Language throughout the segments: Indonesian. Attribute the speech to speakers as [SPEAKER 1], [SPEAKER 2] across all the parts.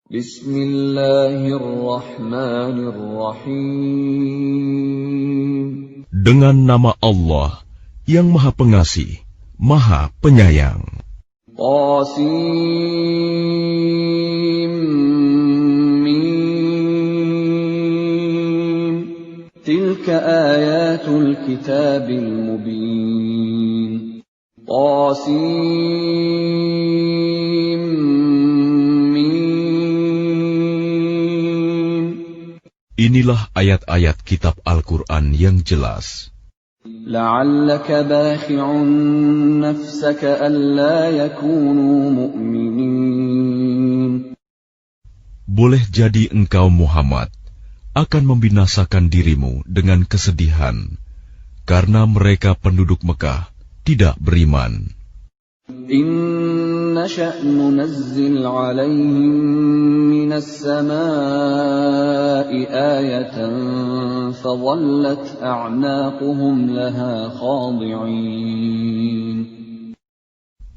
[SPEAKER 1] Bismillahirrahmanirrahim.
[SPEAKER 2] Dengan nama Allah yang Maha Pengasih, Maha Penyayang.
[SPEAKER 1] Qasim. Tilka ayatul kitabil mubin. Qasim.
[SPEAKER 2] Inilah ayat-ayat kitab Al-Quran yang jelas.
[SPEAKER 1] La'allaka bakhi'un nafsaka alla yakunu mu'minin.
[SPEAKER 2] Boleh jadi engkau Muhammad akan membinasakan dirimu dengan kesedihan karena mereka penduduk Mekah tidak beriman.
[SPEAKER 1] Inna sya'nu nazzil 'alaihim minas samaa'i ayatan fadhallat a'naquhum laha khadi'in.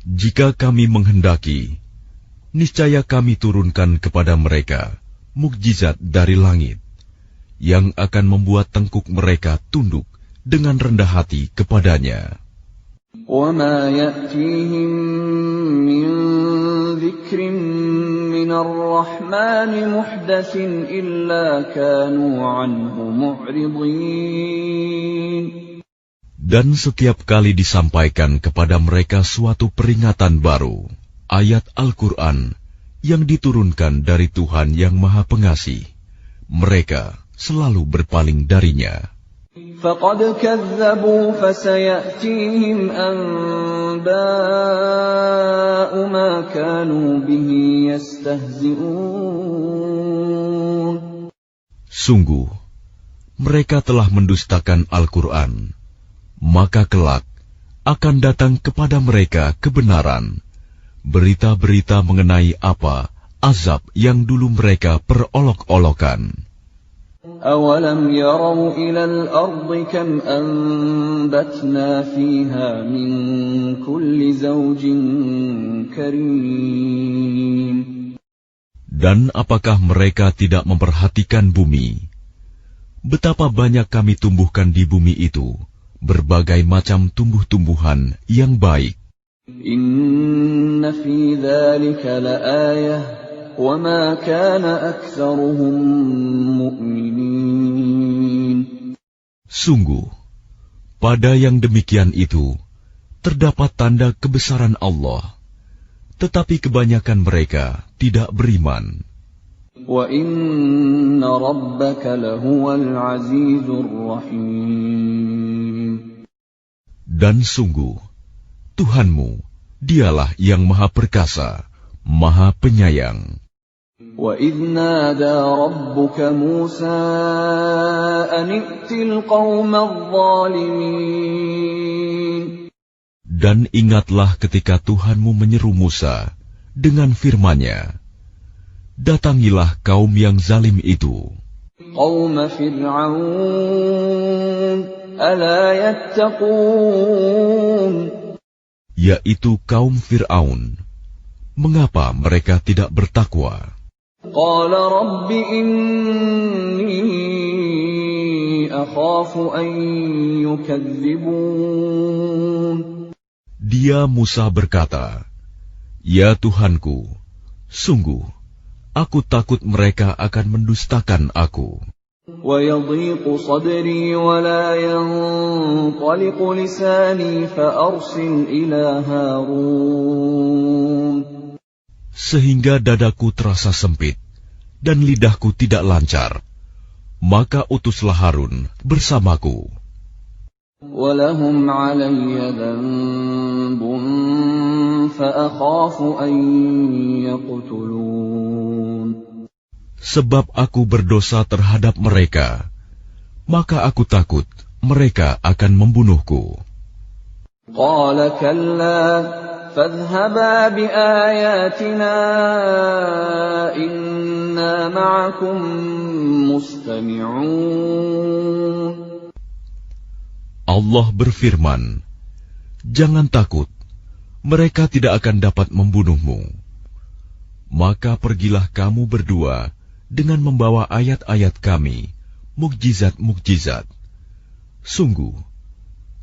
[SPEAKER 2] Jika kami menghendaki, niscaya kami turunkan kepada mereka mukjizat dari langit yang akan membuat tengkuk mereka tunduk dengan rendah hati kepadanya.
[SPEAKER 1] وَمَا يَأْتِيهِمْ مِنْ ذِكْرٍ مِنَ الرَّحْمَنِ مُحْدَثٍ إِلَّا كَانُوا عَنْهُ مُعْرِضِينَ.
[SPEAKER 2] Dan setiap kali disampaikan kepada mereka suatu peringatan baru, ayat Al-Quran yang diturunkan dari Tuhan yang Maha Pengasih, mereka selalu berpaling darinya.
[SPEAKER 1] فَقَدْ كَذَّبُوا فَسَيَأْتِيهِمْ أَنْبَاءُ مَا كَانُوا بِهِ يَسْتَهْزِئُونَ.
[SPEAKER 2] Sungguh, mereka telah mendustakan Al-Quran, maka kelak akan datang kepada mereka kebenaran, berita-berita mengenai apa azab yang dulu mereka perolok-olokan.
[SPEAKER 1] أَوَلَمْ يَرَوْا إِلَى الْأَرْضِ كَمْ أَنبَتْنَا فِيهَا مِنْ كُلِّ زَوْجٍ كَرِيمٍ.
[SPEAKER 2] Dan apakah mereka tidak memperhatikan bumi? Betapa banyak kami tumbuhkan di bumi itu berbagai macam tumbuh-tumbuhan yang baik.
[SPEAKER 1] Inna fi dzalika laayah wa ma kana aktsaruhum mu'minin.
[SPEAKER 2] Sungguh, pada yang demikian itu terdapat tanda kebesaran Allah, tetapi kebanyakan mereka tidak beriman.
[SPEAKER 1] Wa inna rabbaka lahuwal azizur rahim.
[SPEAKER 2] Dan sungguh, Tuhanmu, dialah yang Maha Perkasa, Maha Penyayang.
[SPEAKER 1] وَإِذْ نَادَى رَبُّكَ مُوسَىٰ أَنِ ائْتِ الْقَوْمَ الظَّالِمِينَ.
[SPEAKER 2] Dan ingatlah ketika Tuhanmu menyeru Musa dengan firman-Nya, datangilah kaum yang zalim itu.
[SPEAKER 1] قَوْمَ فِرْعَوْنَ أَلَا يَتَّقُونَ.
[SPEAKER 2] Yaitu kaum Fir'aun. Mengapa mereka tidak bertakwa?
[SPEAKER 1] قال رب إني أخاف أن يكذبون.
[SPEAKER 2] Dia Musa berkata, Ya Tuhanku, sungguh, aku takut mereka akan mendustakan aku.
[SPEAKER 1] ويضيق صدري ولا ينطلق لساني فأرسل إلى هارون.
[SPEAKER 2] Sehingga dadaku terasa sempit, dan lidahku tidak lancar. Maka utuslah Harun bersamaku.
[SPEAKER 1] وَلَهُمْ عَلَيَّ ذَنبٌ فَأَخَافُ أَن يَقْتُلُونِ.
[SPEAKER 2] Sebab aku berdosa terhadap mereka, maka aku takut mereka akan membunuhku.
[SPEAKER 1] قَالَ كَلَّا فَاذْهَبَا بِآيَاتِنَا إِنَّا مَعَكُمْ مُسْتَمِعُونَ.
[SPEAKER 2] Allah berfirman, Jangan takut, mereka tidak akan dapat membunuhmu. Maka pergilah kamu berdua dengan membawa ayat-ayat kami, mukjizat-mukjizat. Sungguh,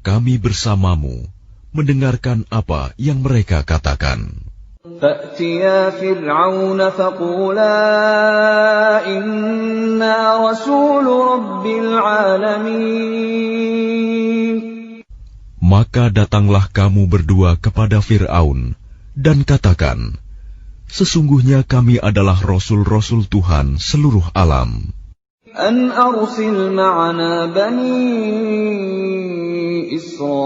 [SPEAKER 2] kami bersamamu mendengarkan apa yang mereka katakan.
[SPEAKER 1] فَأْتِيَا فِرْعَوْنَ فَقُولَا إِنَّا رَسُولُ رَبِّ الْعَالَمِينَ.
[SPEAKER 2] Maka datanglah kamu berdua kepada Fir'aun dan katakan, sesungguhnya kami adalah rasul-rasul Tuhan seluruh alam.
[SPEAKER 1] أَنْ أَرْسِلْ مَعَنَا بَنِي إِسْرَائِيلَ.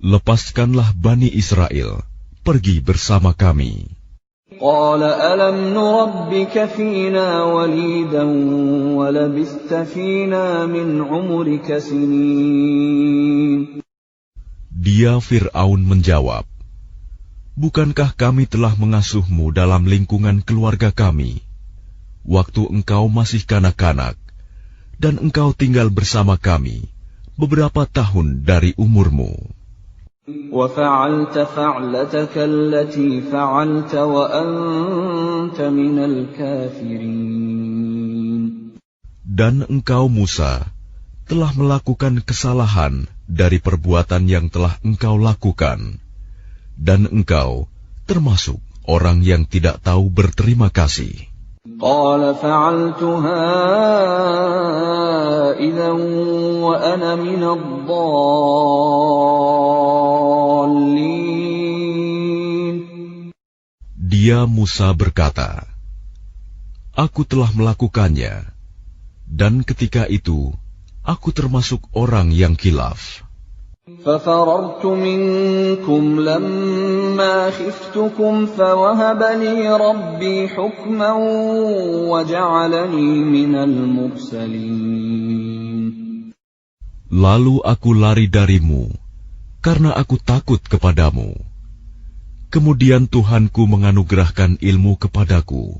[SPEAKER 2] Lepaskanlah Bani Israel, pergi bersama kami.
[SPEAKER 1] قَالَ أَلَمْ نُرَبِّكَ فِينَا وَلِيدًا وَلَبِثْتَ فِينَا مِنْ عُمُرِكَ سِنِينَ.
[SPEAKER 2] Dia Fir'aun menjawab, bukankah kami telah mengasuhmu dalam lingkungan keluarga kami, waktu engkau masih kanak-kanak, dan engkau tinggal bersama kami beberapa tahun dari umurmu.
[SPEAKER 1] وَفَعَلْتَ فَعْلَتَكَ الَّتِي فَعَلْتَ وَأَنْتَ مِنَ الْكَافِرِينَ.
[SPEAKER 2] Dan engkau Musa telah melakukan kesalahan dari perbuatan yang telah engkau lakukan, dan engkau termasuk orang yang tidak tahu berterima kasih.
[SPEAKER 1] قَالَ فَعَلْتُهَا إِذًا وَأَنَا مِنَ الضَّالِّينَ.
[SPEAKER 2] Dia Musa berkata, aku telah melakukannya, dan ketika itu aku termasuk orang yang khilaf.
[SPEAKER 1] فَفَرَرْتُ مِنكُمْ لَمَّا خِفْتُكُمْ فَوَهَبَ لِي رَبِّي حُكْمًا وَجَعَلَنِي مِنَ الْمُرْسَلِينَ.
[SPEAKER 2] Lalu aku lari darimu, karena aku takut kepadamu. Kemudian Tuhanku menganugerahkan ilmu kepadaku,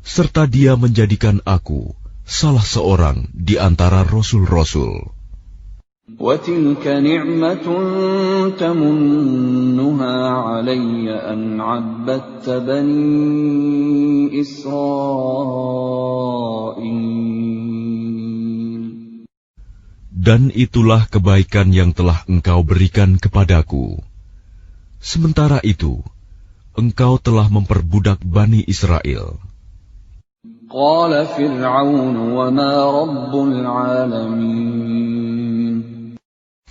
[SPEAKER 2] serta Dia menjadikan aku salah seorang di antara rasul-rasul.
[SPEAKER 1] وَتِلْكَ نِعْمَةٌ تَمُنُّهَا عَلَيَّ أَنْ عَبَّدتَّ بَنِي إِسْرَائِيلَ.
[SPEAKER 2] Dan itulah kebaikan yang telah engkau berikan kepadaku. Sementara itu, engkau telah memperbudak Bani Israel.
[SPEAKER 1] قَالَ فِرْعَوْنُ وَمَا رَبُّ الْعَالَمِينَ.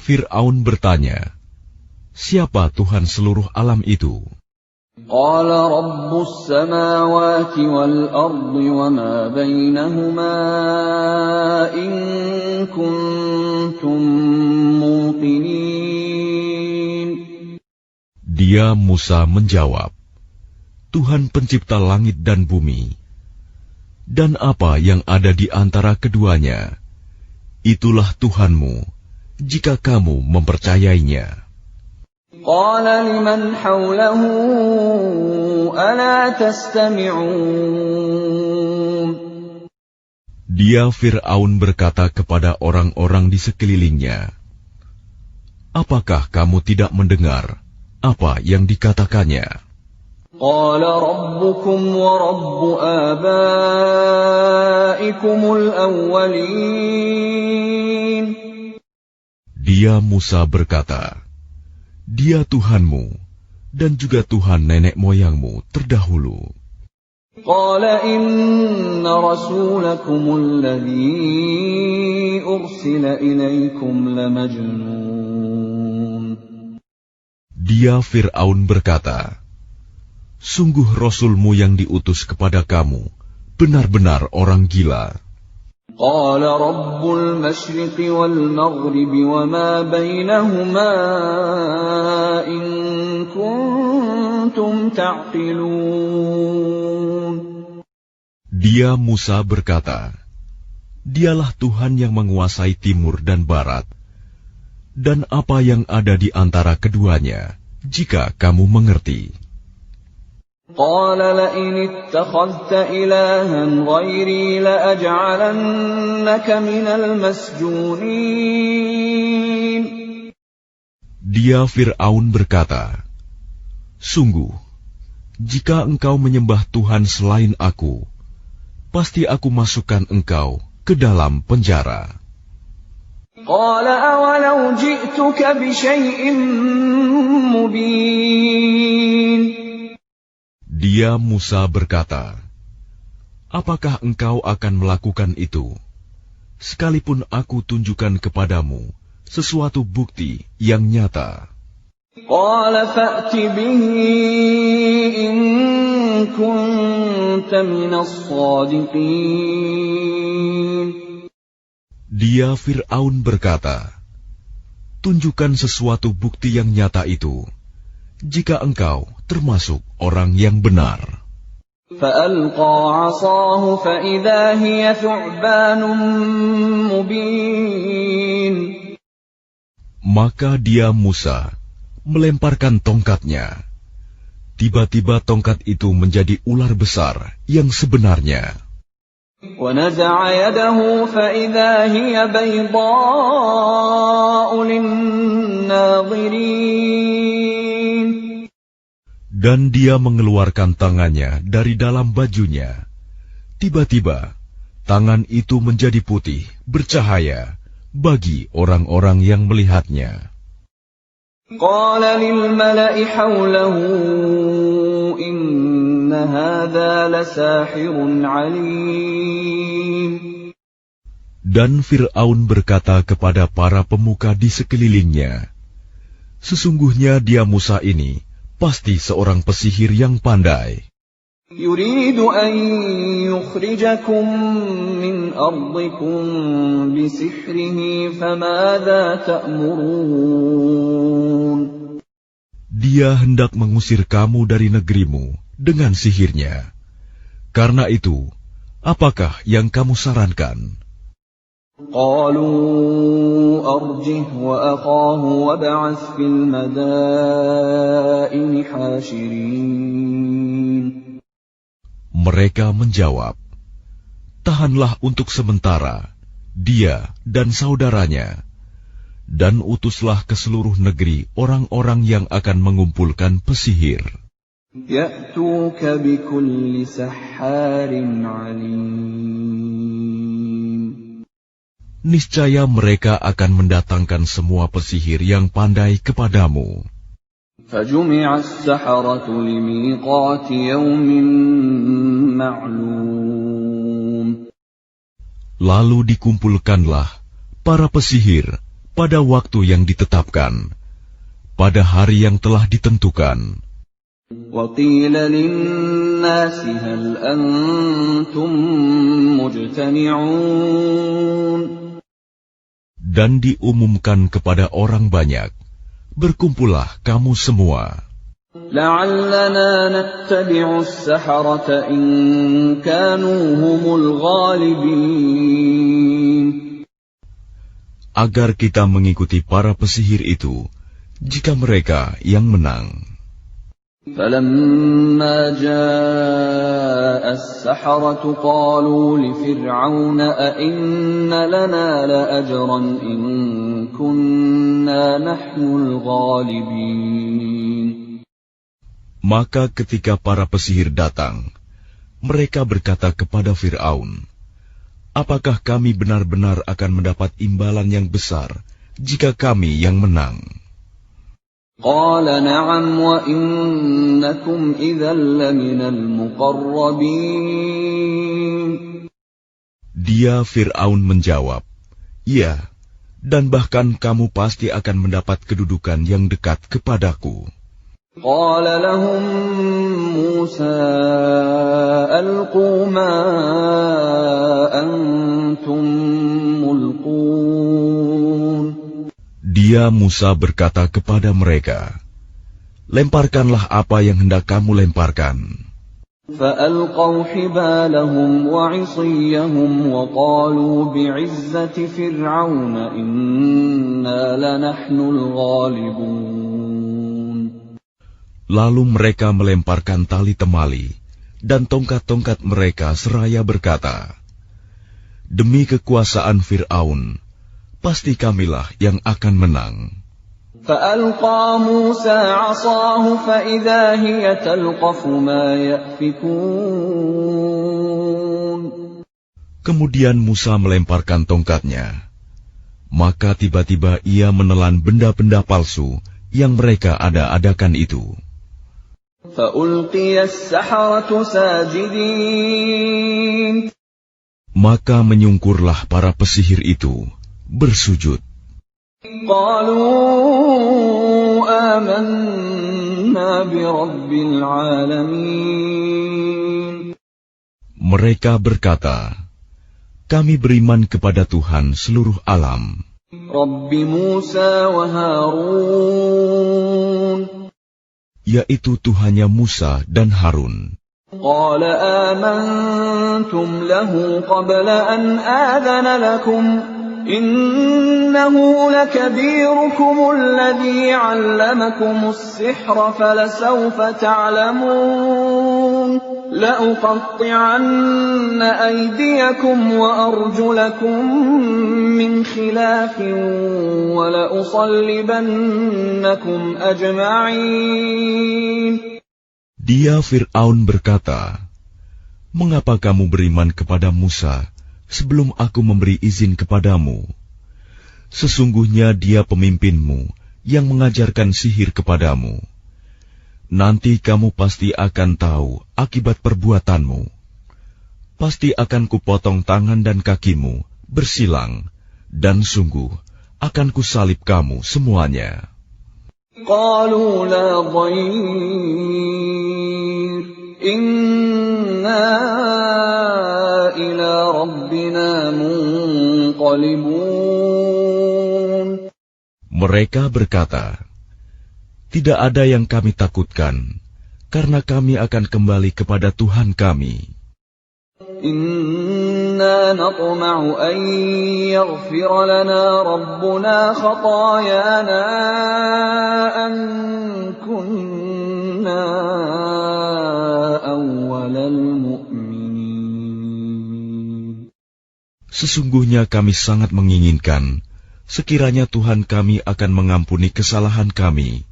[SPEAKER 2] Fir'aun bertanya, siapa Tuhan seluruh alam itu?
[SPEAKER 1] قَالَ رَبُّ السَّمَاوَاتِ وَالْأَرْضِ وَمَا بَيْنَهُمَا إِن كُنتُم مُّوقِنِينَ.
[SPEAKER 2] Dia Musa menjawab, Tuhan pencipta langit dan bumi, dan apa yang ada di antara keduanya, itulah Tuhanmu, jika kamu mempercayainya.
[SPEAKER 1] قَالَ لِمَنْ حَوْلَهُ أَلَا تَسْتَمِعُونَ.
[SPEAKER 2] Dia Fir'aun berkata kepada orang-orang di sekelilingnya, apakah kamu tidak mendengar apa yang dikatakannya?
[SPEAKER 1] قَالَ رَبُّكُمْ وَرَبُّ آبَائِكُمُ الْأَوَّلِينَ.
[SPEAKER 2] Dia Musa berkata, Dia Tuhanmu dan juga Tuhan nenek moyangmu terdahulu.
[SPEAKER 1] قَالَ إِنَّ رَسُولَكُمُ الَّذِي أُرْسِلَ إِلَيْكُمْ لَمَجْنُونٌ.
[SPEAKER 2] Dia Fir'aun berkata, sungguh Rasulmu yang diutus kepada kamu benar-benar orang gila.
[SPEAKER 1] قَالَ رَبُّ الْمَشْرِقِ وَالْمَغْرِبِ وَمَا بَيْنَهُمَا إِن كُنتُمْ تَعْقِلُونَ.
[SPEAKER 2] Dia Musa berkata, Dialah Tuhan yang menguasai timur dan barat, dan apa yang ada di antara keduanya, jika kamu mengerti.
[SPEAKER 1] قَالَ لَئِنِ اتَّخَذْتَ إِلَٰهًا غَيْرِي لَأَجْعَلَنَّكَ مِنَ الْمَسْجُونِينَ.
[SPEAKER 2] Dia Fir'aun berkata, "Sungguh, jika engkau menyembah Tuhan selain aku, pasti aku masukkan engkau ke dalam penjara."
[SPEAKER 1] قال أولو جئتك بشيء مبين.
[SPEAKER 2] Dia Musa berkata, "Apakah engkau akan melakukan itu, sekalipun aku tunjukkan kepadamu sesuatu bukti yang nyata?"
[SPEAKER 1] قال فأت به إن كنت من الصادقين.
[SPEAKER 2] Dia Fir'aun berkata, "Tunjukkan sesuatu bukti yang nyata itu, jika engkau termasuk orang yang benar."
[SPEAKER 1] فألقى عصاه فإذا هي ثعبان مبين.
[SPEAKER 2] Maka dia Musa melemparkan tongkatnya. Tiba-tiba tongkat itu menjadi ular besar yang sebenarnya.
[SPEAKER 1] ونزع يده فإذا هي بيضاء للناظرين.
[SPEAKER 2] Dan dia mengeluarkan tangannya dari dalam bajunya. Tiba-tiba, tangan itu menjadi putih, bercahaya bagi orang-orang yang melihatnya.
[SPEAKER 1] قال للملأ حوله إن هذا لساحر عليم.
[SPEAKER 2] Dan Fir'aun berkata kepada para pemuka di sekelilingnya, "Sesungguhnya dia Musa ini pasti seorang pesihir yang pandai.
[SPEAKER 1] يريد أن يخرجكم من أرضكم بسحره فماذا تأمرون."
[SPEAKER 2] Dia hendak mengusir kamu dari negerimu dengan sihirnya. Karena itu, apakah yang kamu sarankan?
[SPEAKER 1] قالوا أرجه وأخاه وابعث في المدائن حاشرين.
[SPEAKER 2] Mereka menjawab, "Tahanlah untuk sementara dia dan saudaranya, dan utuslah ke seluruh negeri orang-orang yang akan mengumpulkan pesihir.
[SPEAKER 1] يأتوك بكل سحار عليم.
[SPEAKER 2] Niscaya mereka akan mendatangkan semua pesihir yang pandai kepadamu."
[SPEAKER 1] فجمع السحرة لميقات يوم معلوم.
[SPEAKER 2] Lalu dikumpulkanlah para pesihir pada waktu yang ditetapkan, pada hari yang telah ditentukan.
[SPEAKER 1] وقيل للناس هل أنتم مجتمعون.
[SPEAKER 2] Dan diumumkan kepada orang banyak, "Berkumpullah kamu semua.
[SPEAKER 1] لعلنا نتبع السحرة إن كانوا هم الغالبين.
[SPEAKER 2] Agar kita mengikuti para pesihir itu, jika mereka yang menang."
[SPEAKER 1] فلما جاء السحرة قالوا لفرعون أئن لنا لأجرا إن كنا نحن الغالبين.
[SPEAKER 2] Maka ketika para pesihir datang, mereka berkata kepada Fir'aun, "Apakah kami benar-benar akan mendapat imbalan yang besar jika kami yang menang?"
[SPEAKER 1] قال نعم وإنكم إذا لمن المقربين.
[SPEAKER 2] Dia Fir'aun menjawab, "Ya, dan bahkan kamu pasti akan mendapat kedudukan yang dekat kepadaku."
[SPEAKER 1] قال لهم موسى ألقوا ما أنتم ملقون.
[SPEAKER 2] Dia Musa berkata kepada mereka, "Lemparkanlah apa yang hendak kamu lemparkan."
[SPEAKER 1] فألقوا حبالهم وعصيهم وقالوا بعزة فرعون إنا لنحن الغالبون.
[SPEAKER 2] Lalu mereka melemparkan tali temali dan tongkat-tongkat mereka seraya berkata, "Demi kekuasaan Fir'aun, pasti kamilah yang akan menang."
[SPEAKER 1] فألقى موسى عصاه فإذا هي تلقف ما يأفكون.
[SPEAKER 2] Kemudian Musa melemparkan tongkatnya. Maka tiba-tiba ia menelan benda-benda palsu yang mereka ada-adakan itu.
[SPEAKER 1] فألقي السحرة ساجدين.
[SPEAKER 2] Maka menyungkurlah para pesihir itu, bersujud.
[SPEAKER 1] قالوا آمنا برب العالمين.
[SPEAKER 2] Mereka berkata, kami beriman kepada Tuhan seluruh alam,
[SPEAKER 1] رب موسى وهارون.
[SPEAKER 2] yaitu Tuhannya Musa dan Harun.
[SPEAKER 1] قال آمنتم له قبل أن آذن لكم إنه لكبيركم الذي علمكم السحر فلسوف تعلمون لأقطعن أيديكم وأرجلكم من خلاف ولأصلبنكم أجمعين.
[SPEAKER 2] Dia Fir'aun berkata, mengapa kamu beriman kepada Musa sebelum aku memberi izin kepadamu? Sesungguhnya dia pemimpinmu yang mengajarkan sihir kepadamu. Nanti kamu pasti akan tahu akibat perbuatanmu. Pasti akan kupotong tangan dan kakimu bersilang, dan sungguh akan kusalib kamu semuanya.
[SPEAKER 1] قالوا لا ضير إنا إلى ربنا منقلبون.
[SPEAKER 2] Mereka berkata, tidak ada yang kami takutkan, karena kami akan kembali kepada Tuhan kami.
[SPEAKER 1] إنا نطمع أن يغفر لنا ربنا خطايانا أن كنا أول المؤمنين.
[SPEAKER 2] Sesungguhnya kami sangat menginginkan sekiranya Tuhan kami akan mengampuni kesalahan kami,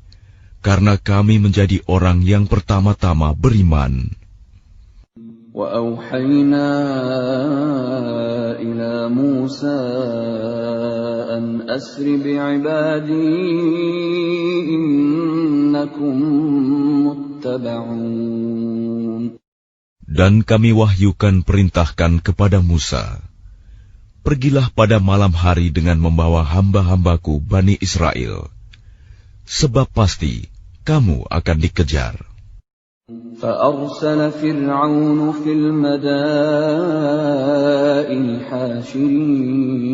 [SPEAKER 2] karena kami menjadi orang yang pertama-tama beriman.
[SPEAKER 1] وأوحينا إلى موسى أن أسر بعبادي إنكم متبعون.
[SPEAKER 2] Dan kami wahyukan perintahkan kepada Musa, pergilah pada malam hari dengan membawa hamba-hambaku Bani Israel, sebab pasti kamu akan dikejar.
[SPEAKER 1] فأرسل فرعون في المدائن حاشرين.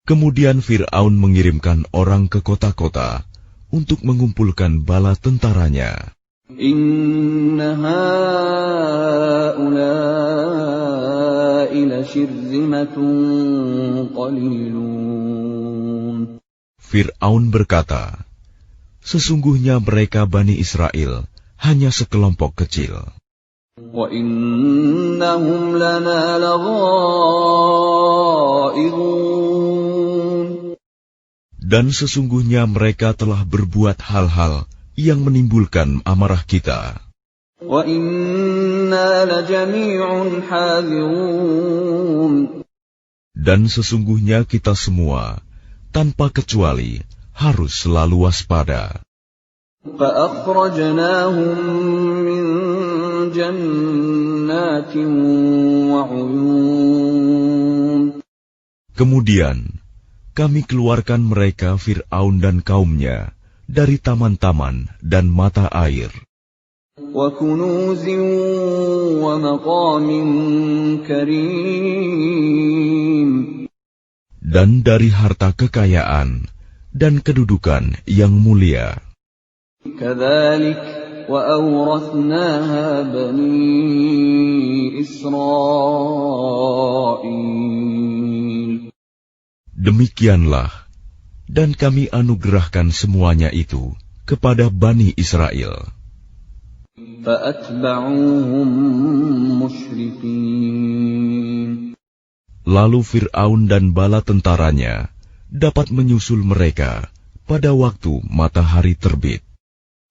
[SPEAKER 2] Kemudian Fir'aun mengirimkan orang ke kota-kota untuk mengumpulkan bala tentaranya.
[SPEAKER 1] إن هؤلاء لشرذمة قليلون.
[SPEAKER 2] Fir'aun berkata, sesungguhnya mereka Bani Israel hanya sekelompok kecil.
[SPEAKER 1] وَإِنَّهُمْ لَنَا لَغَائِظُونَ.
[SPEAKER 2] Dan sesungguhnya mereka telah berbuat hal-hal yang menimbulkan amarah kita.
[SPEAKER 1] وَإِنَّا لَجَمِيعٌ حَاذِرُونَ.
[SPEAKER 2] Dan sesungguhnya kita semua, tanpa kecuali, harus selalu waspada.
[SPEAKER 1] فَأَخْرَجْنَاهُمْ مِنْ جَنَّاتٍ وَعُيُونٍ.
[SPEAKER 2] Kemudian, kami keluarkan mereka Fir'aun dan kaumnya dari taman-taman dan mata air.
[SPEAKER 1] وَكُنُوزٍ وَمَقَامٍ كَرِيمٍ.
[SPEAKER 2] Dan dari harta kekayaan dan kedudukan yang mulia.
[SPEAKER 1] كَذَلِكَ وَأَوْرَثْنَاهَا بَنِي إِسْرَائِيلَ.
[SPEAKER 2] Demikianlah, dan kami anugerahkan semuanya itu kepada Bani Israel.
[SPEAKER 1] فَأَتْبَعُوهُمْ مُشْرِقِينَ.
[SPEAKER 2] Lalu Fir'aun dan bala tentaranya dapat menyusul mereka pada waktu matahari terbit.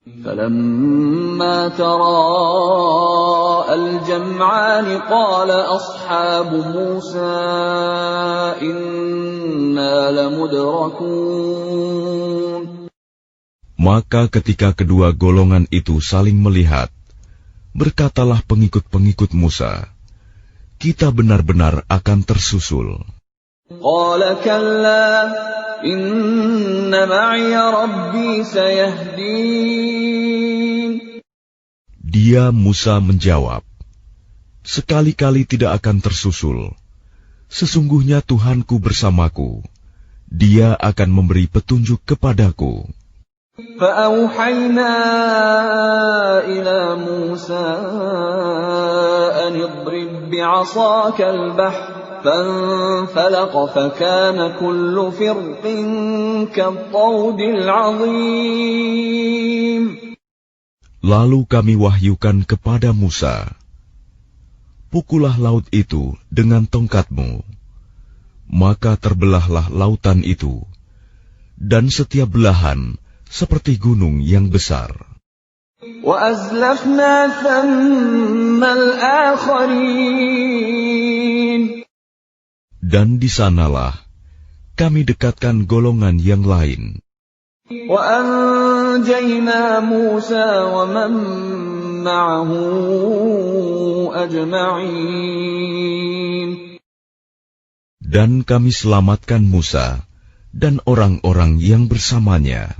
[SPEAKER 1] فلما تراءى الجمعان قال أصحاب موسى إنا لمدركون.
[SPEAKER 2] Maka ketika kedua golongan itu saling melihat, berkatalah pengikut-pengikut Musa, kita benar-benar akan tersusul.
[SPEAKER 1] قال كلا إن معي ربي سيهدين.
[SPEAKER 2] Dia Musa menjawab, sekali-kali tidak akan tersusul. Sesungguhnya Tuhanku bersamaku. Dia akan memberi petunjuk kepadaku.
[SPEAKER 1] فأوحينا إلى موسى أن اضرب بعصاك البحر فانفلق فكان كل فرق كالطود العظيم.
[SPEAKER 2] Lalu kami wahyukan kepada Musa, pukullah laut itu dengan tongkatmu. Maka terbelahlah lautan itu, dan setiap belahan seperti gunung yang besar.
[SPEAKER 1] وَأَزْلَفْنَا ثَمَّ الْآخَرِينَ.
[SPEAKER 2] Dan di sanalah kami dekatkan golongan yang lain.
[SPEAKER 1] وَأَنْجَيْنَا مُوسَى وَمَنْ مَعَهُ أَجْمَعِينَ.
[SPEAKER 2] Dan kami selamatkan Musa dan orang-orang yang bersamanya.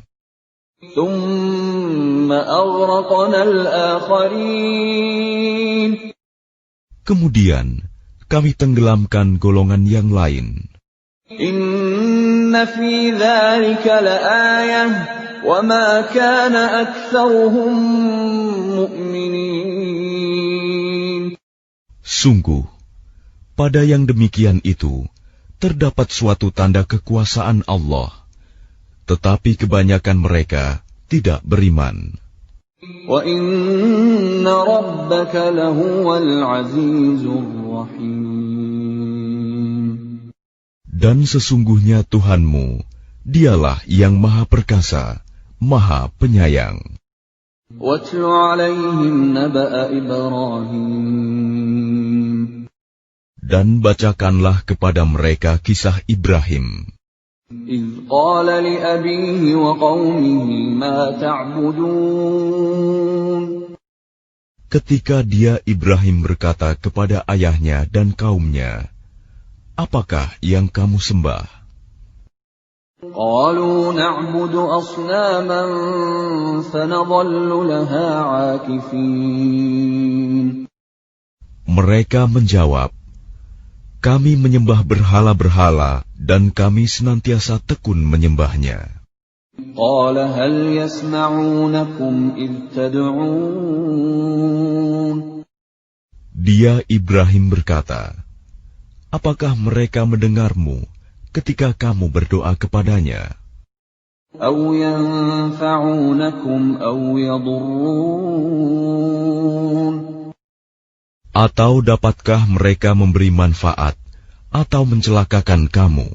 [SPEAKER 1] ثُمَّ أَغْرَقْنَا الْآخَرِينَ.
[SPEAKER 2] Kemudian kami tenggelamkan golongan yang lain.
[SPEAKER 1] إِنَّ فِي ذَلِكَ لَآيَةً وَمَا كَانَ أَكْثَرُهُم مُؤْمِنِينَ.
[SPEAKER 2] Sungguh, pada yang demikian itu terdapat suatu tanda kekuasaan Allah, tetapi kebanyakan mereka tidak beriman.
[SPEAKER 1] وَإِنَّ رَبَّكَ لَهُوَ الْعَزِيزُ الرَّحِيمُ.
[SPEAKER 2] Dan sesungguhnya Tuhanmu, dialah yang Maha Perkasa, Maha Penyayang.
[SPEAKER 1] وَاتْلُ عَلَيْهِمْ نَبَأَ إِبْرَاهِيمَ.
[SPEAKER 2] Dan bacakanlah kepada mereka kisah Ibrahim.
[SPEAKER 1] إِذْ قَالَ لِأَبِيهِ وَقَوْمِهِ مَا تَعْبُدُونَ.
[SPEAKER 2] Ketika dia Ibrahim berkata kepada ayahnya dan kaumnya, apakah yang kamu sembah?
[SPEAKER 1] قَالُوا نَعْبُدُ أَصْنَامًا فَنَظَلُّ لَهَا عَاكِفِينَ.
[SPEAKER 2] Mereka menjawab, kami menyembah berhala-berhala dan kami senantiasa tekun menyembahnya.
[SPEAKER 1] قَالَ هَلْ يَسْمَعُونَكُمْ إِذْ تَدْعُونَ.
[SPEAKER 2] Dia Ibrahim berkata, apakah mereka mendengarmu ketika kamu berdoa kepadanya?
[SPEAKER 1] أَوْ يَنْفَعُونَكُمْ أَوْ يَضُرُّونَ.
[SPEAKER 2] Atau dapatkah mereka memberi manfaat atau mencelakakan kamu?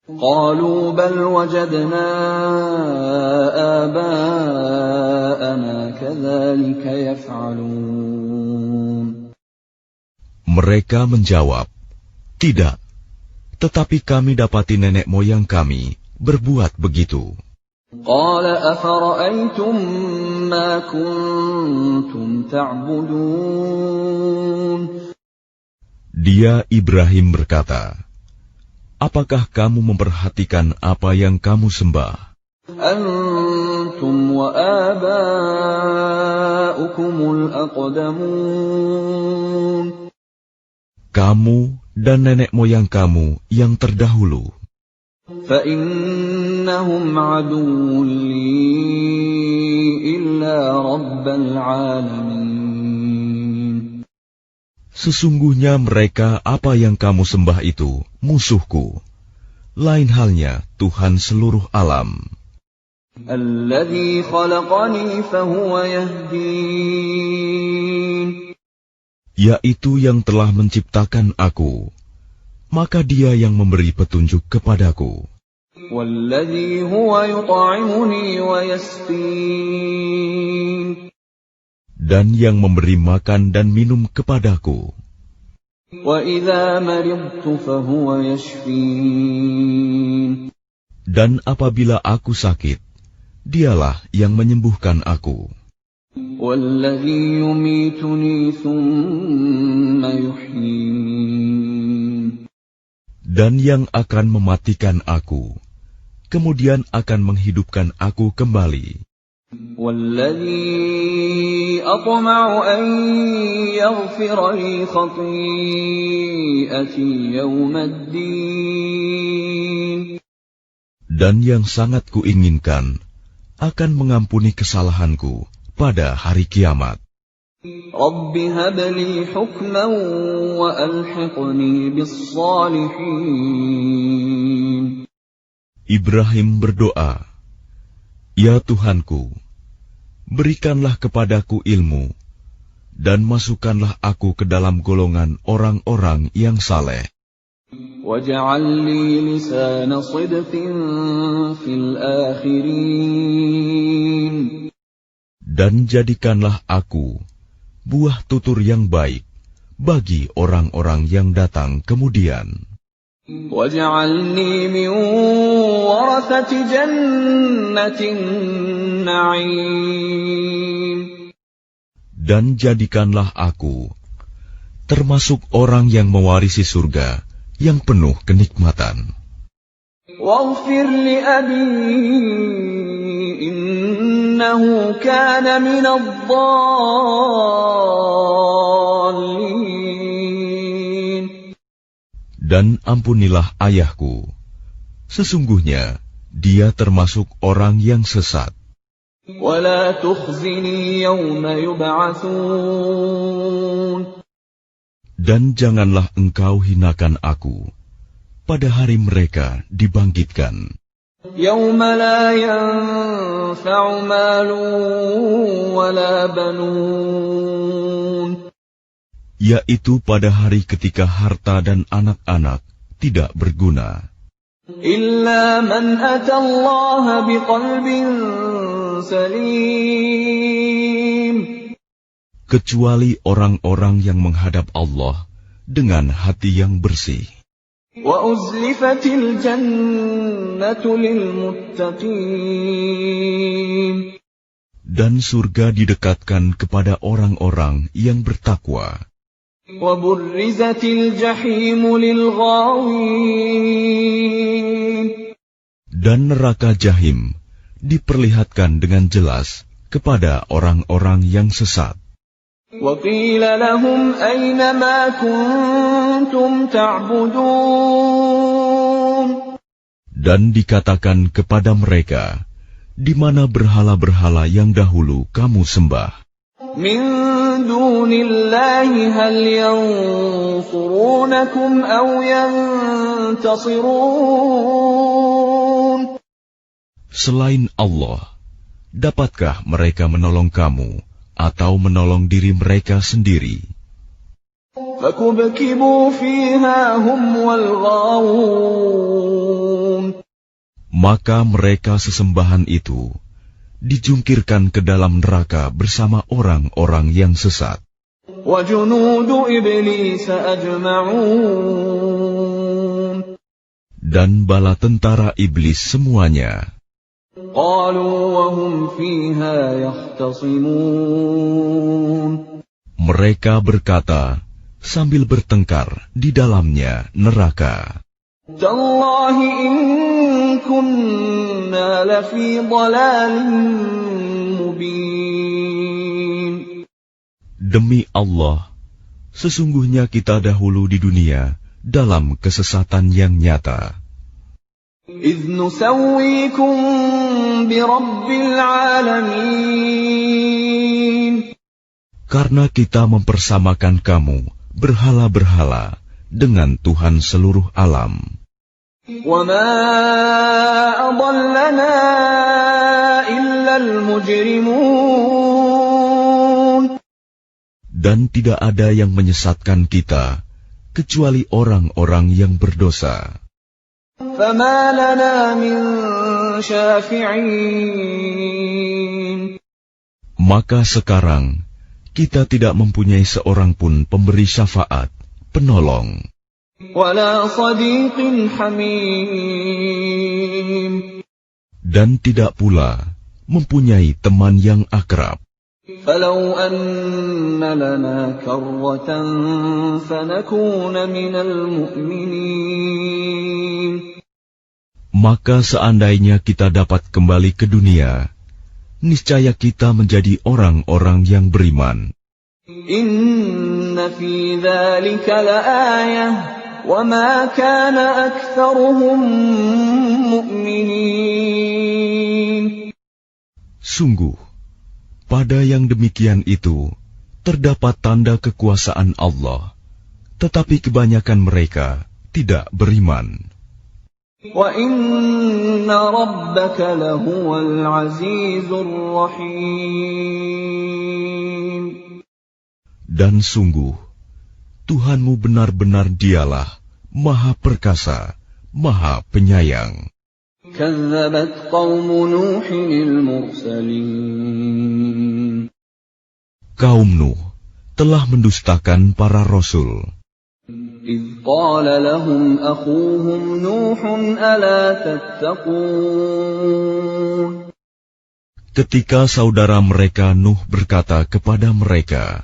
[SPEAKER 1] قَالُوا بَلْ وَجَدْنَا آبَاءَنَا كَذَلِكَ يَفْعَلُونَ.
[SPEAKER 2] Mereka menjawab, tidak, tetapi kami dapati nenek moyang kami berbuat begitu.
[SPEAKER 1] قَالَ أَفَرَأَيْتُمْ مَا كُنْتُمْ تَعْبُدُونَ.
[SPEAKER 2] Dia Ibrahim berkata, apakah kamu memperhatikan apa yang kamu sembah?
[SPEAKER 1] أَنْتُمْ وَآبَاؤُكُمُ الْأَقْدَمُونَ.
[SPEAKER 2] Kamu dan nenek moyang kamu yang terdahulu.
[SPEAKER 1] فَإِنَّهُمْ عَدُوٌّ لِّي إِلَّا رَبَّ الْعَالَمِينَ.
[SPEAKER 2] Sesungguhnya mereka apa yang kamu sembah itu musuhku, lain halnya Tuhan seluruh alam.
[SPEAKER 1] الَّذِي خَلَقَنِي فَهُوَ يَهْدِينِ.
[SPEAKER 2] Yaitu yang telah menciptakan aku, maka dia yang memberi petunjuk kepadaku.
[SPEAKER 1] والذي هو يطعمني ويسقين
[SPEAKER 2] dan yang memberi makan dan minum kepadaku.
[SPEAKER 1] وإذا مرضت فهو يشفين
[SPEAKER 2] Dan apabila aku sakit, dialah yang menyembuhkan aku.
[SPEAKER 1] والذي يميتني ثم يحيين
[SPEAKER 2] Dan yang akan mematikan aku, kemudian akan menghidupkan aku kembali.
[SPEAKER 1] والذي أطمع أن يغفر لي خطيئتي يوم الدين
[SPEAKER 2] Dan yang sangat kuinginkan akan mengampuni kesalahanku pada hari kiamat.
[SPEAKER 1] رب هب لي حكما وألحقني بالصالحين
[SPEAKER 2] Ibrahim berdoa, "Ya Tuhanku, berikanlah kepadaku ilmu, dan masukkanlah aku ke dalam golongan orang-orang yang saleh.
[SPEAKER 1] واجعل لي لسان صدق في الآخرين
[SPEAKER 2] Dan jadikanlah aku buah tutur yang baik bagi orang-orang yang datang kemudian.
[SPEAKER 1] واجعلني من ورثة جنة النعيم
[SPEAKER 2] Dan jadikanlah aku termasuk orang yang mewarisi surga yang penuh kenikmatan.
[SPEAKER 1] واغفر لأبي إنه كان من الضالين
[SPEAKER 2] Dan ampunilah ayahku, sesungguhnya dia termasuk orang yang sesat.
[SPEAKER 1] ولا تخزني يوم يبعثون
[SPEAKER 2] Dan janganlah engkau hinakan aku pada hari mereka dibangkitkan,
[SPEAKER 1] يوم لا ينفع مال ولا بنون
[SPEAKER 2] yaitu pada hari ketika harta dan anak-anak tidak berguna,
[SPEAKER 1] إلا من أتى الله بقلب سليم
[SPEAKER 2] kecuali orang-orang yang menghadap Allah dengan hati yang bersih.
[SPEAKER 1] وأزلفت الجنة للمتقين
[SPEAKER 2] Dan surga didekatkan kepada orang-orang yang bertakwa.
[SPEAKER 1] وبرزت الجحيم للغاوين
[SPEAKER 2] Dan neraka Jahim diperlihatkan dengan jelas kepada orang-orang yang sesat.
[SPEAKER 1] وقيل لهم أين ما كنتم تعبدون
[SPEAKER 2] Dan dikatakan kepada mereka, di mana berhala-berhala yang dahulu kamu sembah.
[SPEAKER 1] من دون الله هل ينصرونكم أو ينتصرون
[SPEAKER 2] Selain Allah, dapatkah mereka menolong kamu atau menolong diri mereka sendiri?
[SPEAKER 1] فكبكبوا فيها هم والغاوون
[SPEAKER 2] Maka mereka sesembahan itu dijungkirkan ke dalam neraka bersama orang-orang yang sesat.
[SPEAKER 1] وجنود إبليس أجمعون
[SPEAKER 2] Dan bala tentara iblis semuanya.
[SPEAKER 1] قالوا وهم فيها يختصمون
[SPEAKER 2] Mereka berkata sambil bertengkar di dalamnya neraka,
[SPEAKER 1] تالله إن كنا لفي ضلال مبين
[SPEAKER 2] Demi Allah, sesungguhnya kita dahulu di dunia dalam kesesatan yang nyata.
[SPEAKER 1] إذ نسويكم برب العالمين
[SPEAKER 2] Karena kita mempersamakan kamu berhala-berhala dengan Tuhan seluruh alam.
[SPEAKER 1] وما أضلنا إلا المجرمون
[SPEAKER 2] Dan tidak ada yang menyesatkan kita kecuali orang-orang yang berdosa.
[SPEAKER 1] فما لنا من شافعين.
[SPEAKER 2] Maka sekarang kita tidak mempunyai seorang pun pemberi syafaat, penolong.
[SPEAKER 1] ولا صديق حميم.
[SPEAKER 2] Dan tidak pula mempunyai teman yang akrab.
[SPEAKER 1] فلو أن لنا كرة فنكون من المؤمنين.
[SPEAKER 2] Maka seandainya kita dapat kembali ke dunia, niscaya kita menjadi orang-orang yang beriman.
[SPEAKER 1] إن في ذلك لآية وما كان أكثرهم مؤمنين.
[SPEAKER 2] Sungguh, pada yang demikian itu terdapat tanda kekuasaan Allah, tetapi kebanyakan mereka tidak beriman.
[SPEAKER 1] وَإِنَّ رَبَّكَ لَهُوَ الْعَزِيزُ الرَّحِيمُ.
[SPEAKER 2] Dan sungguh, Tuhanmu benar-benar Dialah Maha Perkasa, Maha Penyayang.
[SPEAKER 1] كَذَّبَتْ قَوْمُ نُوحٍ الْمُرْسَلِينَ.
[SPEAKER 2] Kaum Nuh telah mendustakan para rasul.
[SPEAKER 1] إِذْ قَالَ لَهُمْ أَخُوهُمْ نُوحٌ أَلَا تَتَّقُونَ.
[SPEAKER 2] Ketika saudara mereka Nuh berkata kepada mereka,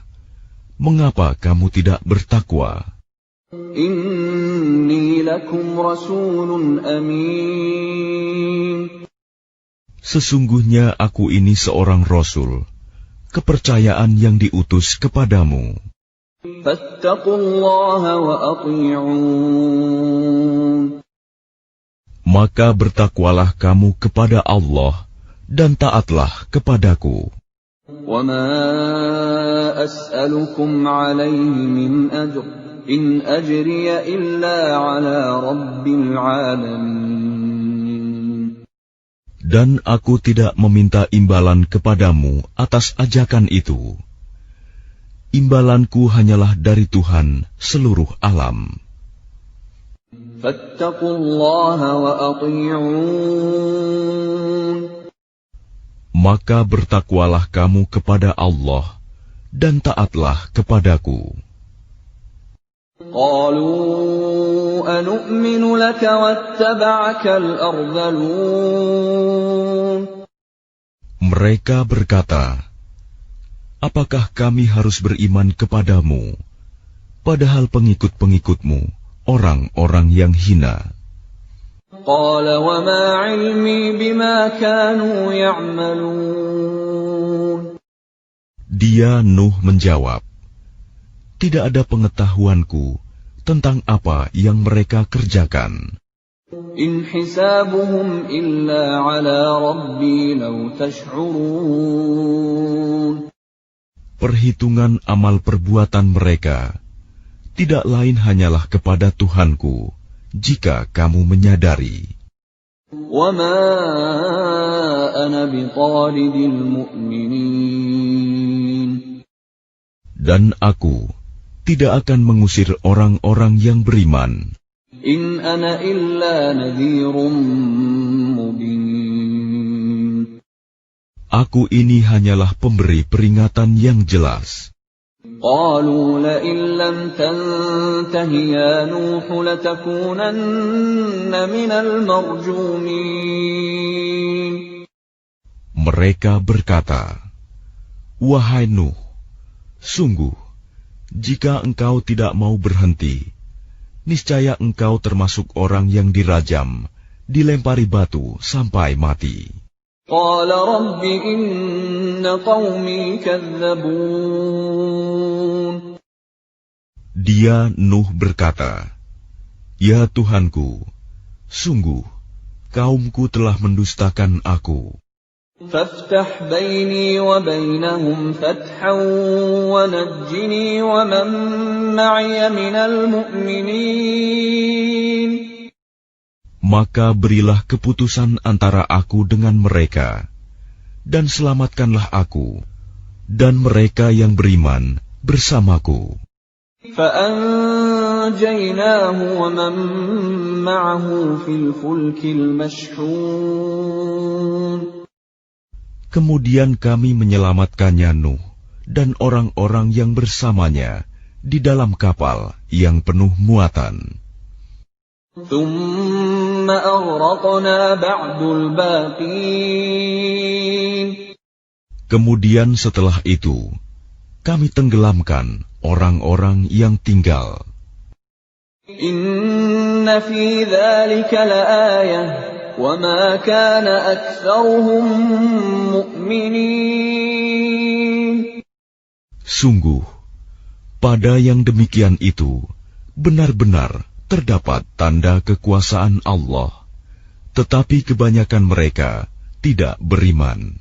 [SPEAKER 2] "Mengapa kamu tidak bertakwa?
[SPEAKER 1] إِنِّي لَكُمْ رَسُولٌ أَمِينٌ.
[SPEAKER 2] Sesungguhnya aku ini seorang rasul, kepercayaan yang diutus kepadamu.
[SPEAKER 1] فَاتَّقُوا اللَّهَ وَأَطِيعُونِ.
[SPEAKER 2] Maka bertakwalah kamu kepada Allah dan taatlah kepadaku.
[SPEAKER 1] وَمَا أَسْأَلُكُمْ عَلَيْهِ مِنْ أَجْرٍ إِنْ أَجْرِيَ إِلَّا عَلَى رَبِّ الْعَالَمِينَ.
[SPEAKER 2] Dan aku tidak meminta imbalan kepadamu atas ajakan itu. Imbalanku hanyalah dari Tuhan seluruh alam.
[SPEAKER 1] فَاتَّقُوا اللَّهَ وَأَطِيعُونِ.
[SPEAKER 2] Maka bertakwalah kamu kepada Allah dan taatlah kepadaku.
[SPEAKER 1] قَالُوا أَنُؤْمِنُ لَكَ وَاتَّبَعَكَ الْأَرْذَلُونَ.
[SPEAKER 2] Mereka berkata, "Apakah kami harus beriman kepadamu, padahal pengikut-pengikutmu orang-orang yang hina?"
[SPEAKER 1] قَالَ وَمَا عِلْمِي بِمَا كَانُوا يَعْمَلُونَ.
[SPEAKER 2] Dia Nuh menjawab, "Tidak ada pengetahuanku tentang apa yang mereka kerjakan.
[SPEAKER 1] إِنْ حِسَابُهُمْ إِلَّا عَلَى رَبِّي لَوْ تَشْعُرُونَ.
[SPEAKER 2] Perhitungan amal perbuatan mereka tidak lain hanyalah kepada Tuhanku, jika kamu menyadari.
[SPEAKER 1] وَمَا أَنَا بِطَارِدِ الْمُؤْمِنِينَ.
[SPEAKER 2] Dan aku tidak akan mengusir orang-orang yang beriman.
[SPEAKER 1] إِنْ أَنَا إِلَّا نَذِيرٌ مُبِينٌ.
[SPEAKER 2] Aku ini hanyalah pemberi peringatan yang jelas.
[SPEAKER 1] قَالُوا لَئِن لَّمْ تَنْتَهِ يَا نُوحُ لَتَكُونَنَّ مِنَ الْمَرْجُومِينَ.
[SPEAKER 2] Mereka berkata, "Wahai Nuh, sungguh, jika engkau tidak mau berhenti, niscaya engkau termasuk orang yang dirajam, dilempari batu sampai mati."
[SPEAKER 1] قَالَ رَبِّ إِنَّ قَوْمِي كَذَّبُونِ.
[SPEAKER 2] Dia Nuh berkata, "Ya Tuhanku, sungguh, kaumku telah mendustakan aku.
[SPEAKER 1] فَافْتَحْ بَيْنِي وَبَيْنَهُمْ فَتْحًا وَنَجِّنِي وَمَن مَّعِيَ مِنَ الْمُؤْمِنِينَ.
[SPEAKER 2] Maka berilah keputusan antara aku dengan mereka, dan selamatkanlah aku, dan mereka yang beriman bersamaku."
[SPEAKER 1] فَأَنجَيْنَاهُ فأنجيناه ومن معه في الفلك المشحون.
[SPEAKER 2] Kemudian kami menyelamatkannya Nuh dan orang-orang yang bersamanya di dalam kapal yang penuh muatan.
[SPEAKER 1] ثم أغرقنا بعد الباقين.
[SPEAKER 2] Kemudian setelah itu, kami tenggelamkan orang-orang yang tinggal.
[SPEAKER 1] إن في ذلك لآية وما كان أكثرهم مؤمنين.
[SPEAKER 2] Sungguh, pada yang demikian itu, benar-benar terdapat tanda kekuasaan Allah, tetapi kebanyakan mereka tidak beriman.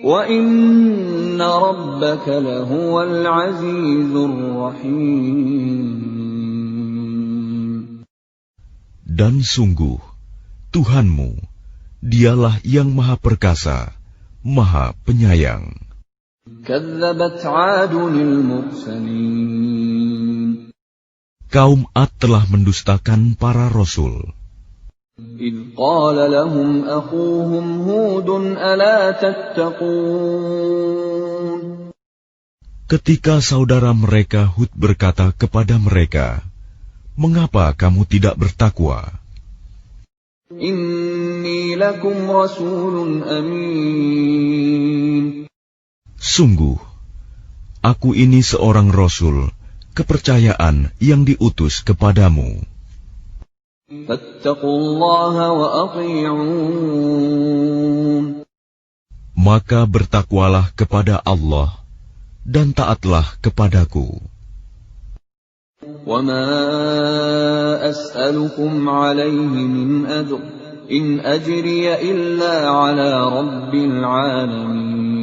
[SPEAKER 1] وَإِنَّ رَبَّكَ لَهُوَ الْعَزِيزُ الرَّحِيمُ.
[SPEAKER 2] Dan sungguh, Tuhanmu, dialah yang maha perkasa, maha penyayang.
[SPEAKER 1] كَذَّبَتْ عَادٌ الْمُرْسَلِينَ.
[SPEAKER 2] Kaum Ad telah mendustakan para rasul.
[SPEAKER 1] إِذْ قَالَ لَهُمْ أَخُوهُمْ هُودٌ أَلَا تَتَّقُونَ.
[SPEAKER 2] Ketika saudara mereka Hud berkata kepada mereka, "Mengapa kamu tidak bertakwa?
[SPEAKER 1] إِنِّي لَكُمْ رَسُولٌ أَمِينٌ.
[SPEAKER 2] Sungguh, aku ini seorang rasul, kepercayaan yang diutus kepadamu.
[SPEAKER 1] فَاتَّقُوا اللَّهَ وَأَطِيعُونِ.
[SPEAKER 2] Maka bertakwalah kepada Allah, dan taatlah kepadaku.
[SPEAKER 1] وَمَا أَسْأَلُكُمْ عَلَيْهِ مِنْ أَجْرٍ إِنْ أَجْرِيَ إِلَّا عَلَى رَبِّ الْعَالَمِينَ.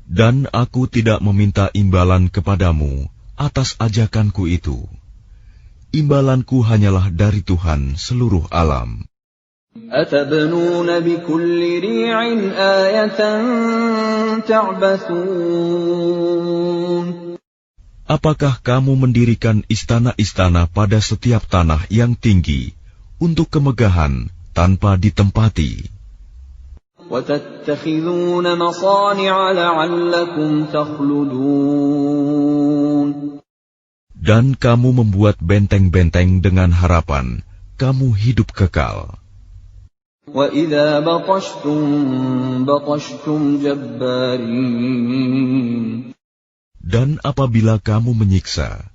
[SPEAKER 2] Dan aku tidak meminta imbalan kepadamu atas ajakanku itu. Imbalanku hanyalah dari Tuhan seluruh alam.
[SPEAKER 1] أَتَبْنُونَ بِكُلِّ رِيعٍ آيَةً تَعْبَثُونَ.
[SPEAKER 2] Apakah kamu mendirikan istana-istana pada setiap tanah yang tinggi untuk kemegahan tanpa ditempati?
[SPEAKER 1] وَتَتَّخِذُونَ مَصَانِعَ لَعَلَّكُمْ تَخْلُدُونَ.
[SPEAKER 2] Dan kamu membuat benteng-benteng dengan harapan kamu hidup kekal.
[SPEAKER 1] وَإِذَا بَطَشْتُمْ بَطَشْتُمْ جَبَّارِينَ.
[SPEAKER 2] Dan apabila kamu menyiksa,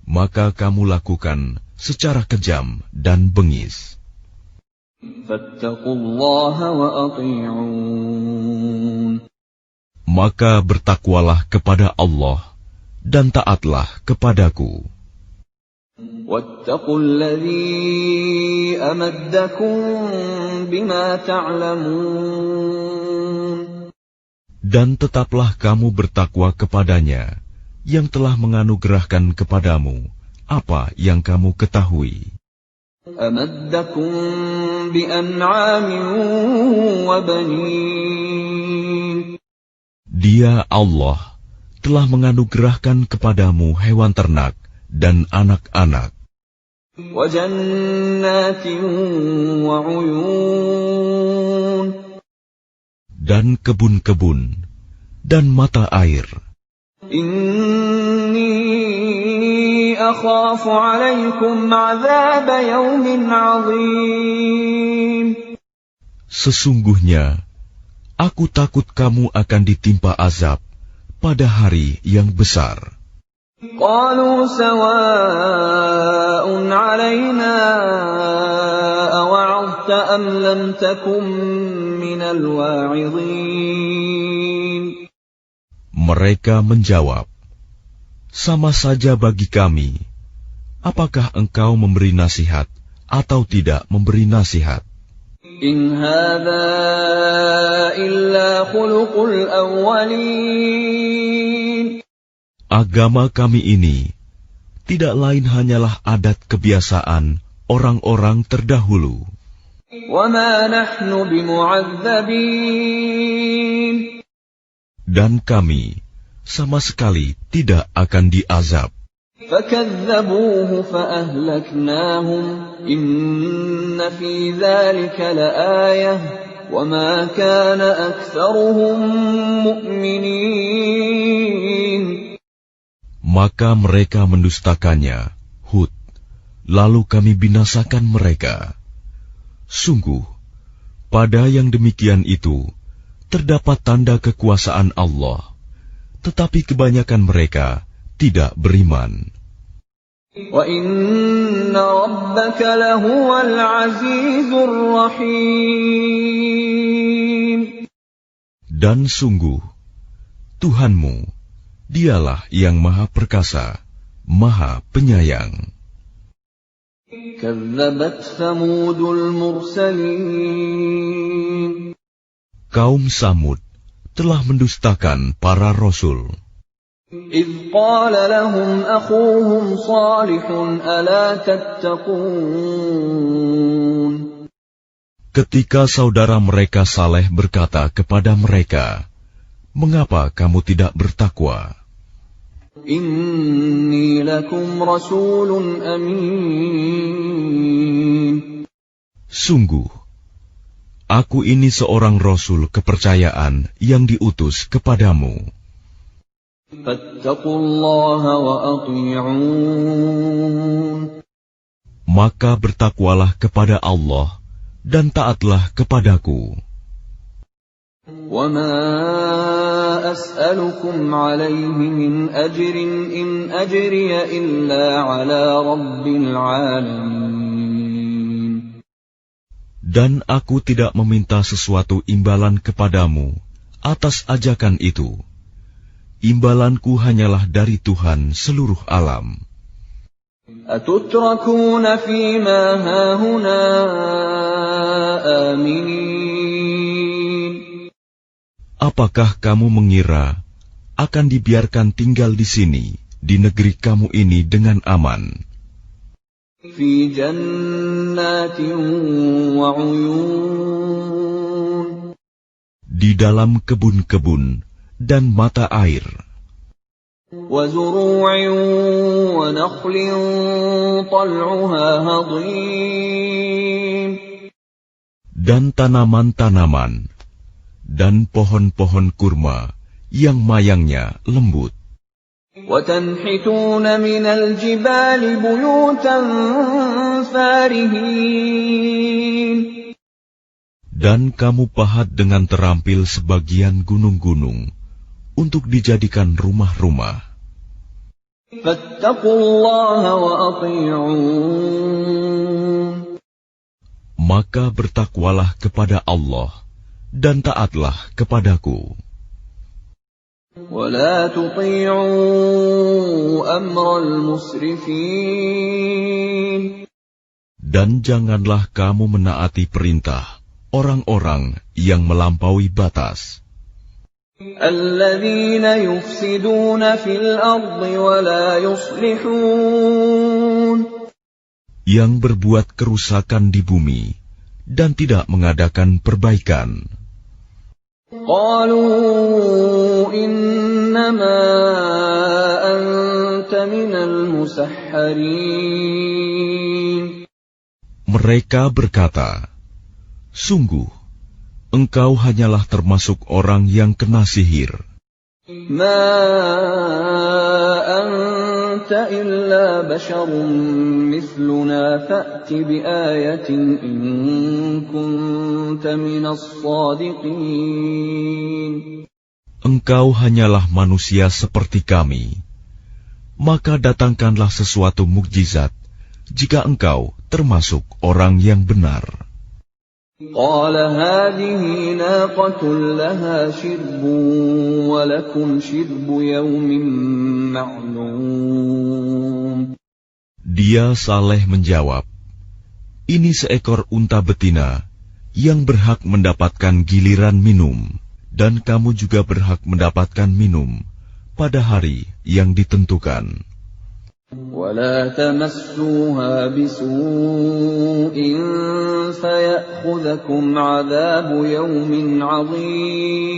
[SPEAKER 2] maka kamu lakukan secara kejam dan bengis.
[SPEAKER 1] فَاتَّقُوا اللَّهَ وَأَطِيعُونِ.
[SPEAKER 2] Maka bertakwalah kepada Allah dan taatlah kepadaku.
[SPEAKER 1] وَاتَّقُوا الَّذِي أَمَدَّكُم بِمَا تَعْلَمُونَ.
[SPEAKER 2] Dan tetaplah kamu bertakwa kepadanya yang telah menganugerahkan kepadamu apa yang kamu ketahui.
[SPEAKER 1] أَمَدَّكُم بِأَنْعَامٍ وَبَنِينَ.
[SPEAKER 2] Dia Allah telah menganugerahkan kepadamu hewan ternak dan anak-anak.
[SPEAKER 1] وَجَنَّاتٍ وَعُيُونٍ.
[SPEAKER 2] Dan kebun-kebun dan mata air.
[SPEAKER 1] إِنِّي أَخَافُ عَلَيْكُمْ عَذَابَ يَوْمٍ عَظِيمٍ.
[SPEAKER 2] Sesungguhnya, aku takut kamu akan ditimpa azab pada hari yang besar.
[SPEAKER 1] قَالُوا سَوَاءٌ عَلَيْنَا أَوَعَظْتَ أَمْ لَمْ تَكُن مِّنَ الْوَاعِظِينَ.
[SPEAKER 2] Mereka menjawab, "Sama saja bagi kami, apakah engkau memberi nasihat atau tidak memberi nasihat?
[SPEAKER 1] إِنْ هَذَا إِلَّا خُلُقُ الْأَوَّلِينَ.
[SPEAKER 2] Agama kami ini tidak lain hanyalah adat kebiasaan orang-orang terdahulu.
[SPEAKER 1] وَمَا نَحْنُ بِمُعَذَّبِينَ.
[SPEAKER 2] Dan kami sama sekali tidak akan diazab.
[SPEAKER 1] فَكَذَّبُوهُ فَأَهْلَكْنَاهُمْ إِنَّ فِي ذَلِكَ لَآيَةً وَمَا كَانَ أَكْثَرُهُم مُؤْمِنِينَ.
[SPEAKER 2] Maka mereka mendustakannya, Hud, lalu kami binasakan mereka. Sungguh, pada yang demikian itu terdapat tanda kekuasaan Allah, tetapi kebanyakan mereka tidak beriman.
[SPEAKER 1] وَإِنَّ رَبَّكَ لَهُوَ الْعَزِيزُ الرَّحِيمُ.
[SPEAKER 2] Dan sungguh, Tuhanmu, dialah yang maha perkasa, maha penyayang.
[SPEAKER 1] كَذَّبَتْ ثَمُودُ الْمُرْسَلِينَ.
[SPEAKER 2] Kaum Samud telah mendustakan para rasul.
[SPEAKER 1] إِذْ قَالَ لَهُمْ أَخُوهُمْ صَالِحٌ أَلَا تَتَّقُونَ.
[SPEAKER 2] Ketika saudara mereka Saleh berkata kepada mereka, "Mengapa kamu tidak bertakwa?
[SPEAKER 1] إِنِّي لَكُمْ رَسُولٌ أَمِينٌ.
[SPEAKER 2] Sungguh, aku ini seorang rasul kepercayaan yang diutus kepadamu.
[SPEAKER 1] فَاتَّقُوا اللَّهَ وَأَطِيعُونِ.
[SPEAKER 2] Maka bertakwalah kepada Allah dan taatlah kepadaku.
[SPEAKER 1] وَمَا أَسْأَلُكُمْ عَلَيْهِ مِنْ أَجْرٍ إِنْ أَجْرِيَ إِلَّا عَلَى رَبِّ الْعَالَمِينَ.
[SPEAKER 2] Dan aku tidak meminta sesuatu imbalan kepadamu atas ajakan itu. Imbalanku hanyalah dari Tuhan seluruh alam.
[SPEAKER 1] أَتُتْرَكُونَ فِي مَا هَاهُنَا آمِنِينَ.
[SPEAKER 2] Apakah kamu mengira akan dibiarkan tinggal di sini, di negeri kamu ini dengan aman?
[SPEAKER 1] فِي جَنَّاتٍ وَعُيُونٍ.
[SPEAKER 2] Di dalam kebun-kebun dan mata air,
[SPEAKER 1] وَزُرُوعٍ وَنَخْلٍ طَلْعُهَا هَضِيمٌ.
[SPEAKER 2] dan tanaman-tanaman, dan pohon-pohon kurma yang mayangnya lembut.
[SPEAKER 1] وَتَنْحِتُونَ مِنَ الْجِبَالِ بُيُوتًا فَارِهِينَ.
[SPEAKER 2] Dan kamu pahat dengan terampil sebagian gunung-gunung untuk dijadikan rumah-rumah.
[SPEAKER 1] فَاتَّقُوا اللَّهَ وَأَطِيعُونِ.
[SPEAKER 2] Maka bertakwalah kepada Allah dan taatlah kepadaku.
[SPEAKER 1] وَلَا تُطِيعُوا أَمْرَ الْمُسْرِفِينَ.
[SPEAKER 2] Dan janganlah kamu menaati perintah orang-orang yang melampaui batas,
[SPEAKER 1] الَّذِينَ يُفْسِدُونَ فِي الْأَرْضِ وَلَا يُصْلِحُونَ.
[SPEAKER 2] yang berbuat kerusakan di bumi dan tidak mengadakan perbaikan.
[SPEAKER 1] قَالُوا إِنَّمَا أَنْتَ مِنَ الْمُسَحَّرِينَ.
[SPEAKER 2] Mereka berkata, "Sungguh, engkau hanyalah termasuk orang yang kena sihir.
[SPEAKER 1] مَا أَنْتَ إِلَّا بَشَرٌ مِثْلُنَا فَأْتِ بِآيَةٍ إِن كُنْتَ مِنَ الصَّادِقِينَ."
[SPEAKER 2] Engkau hanyalah manusia seperti kami. Maka datangkanlah sesuatu mukjizat jika engkau termasuk orang yang benar.
[SPEAKER 1] قَالَ هَٰذِهِ نَاقَةٌ لَهَا شِرْبٌ وَلَكُمْ شِرْبُ يَوْمٍ مَّعْلُومٍ.
[SPEAKER 2] Dia Saleh menjawab, "Ini seekor unta betina yang berhak mendapatkan giliran minum, dan kamu juga berhak mendapatkan minum pada hari yang ditentukan.
[SPEAKER 1] وَلَا تَمَسُّوهَا بِسُوءٍ فَيَأْخُذَكُمْ عَذَابُ يَوْمٍ عَظِيمٍ.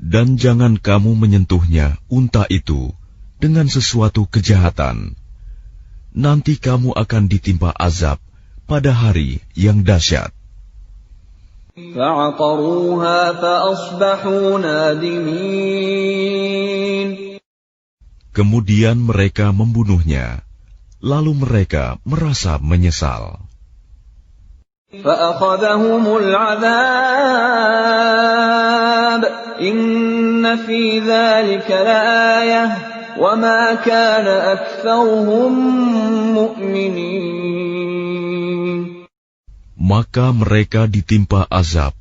[SPEAKER 2] Dan jangan kamu menyentuhnya, unta itu, dengan sesuatu kejahatan. Nanti kamu akan ditimpa azab pada hari yang dahsyat.
[SPEAKER 1] فَعَقَرُوهَا فَأَصْبَحُوا نَادِمِينَ.
[SPEAKER 2] Kemudian mereka membunuhnya, lalu mereka merasa menyesal.
[SPEAKER 1] فَأَخَذَهُمُ الْعَذَابُ إِنَّ فِي ذَلِكَ لَآيَةً وَمَا كَانَ أَكْثَرُهُم مُؤْمِنِينَ.
[SPEAKER 2] Maka mereka ditimpa azab.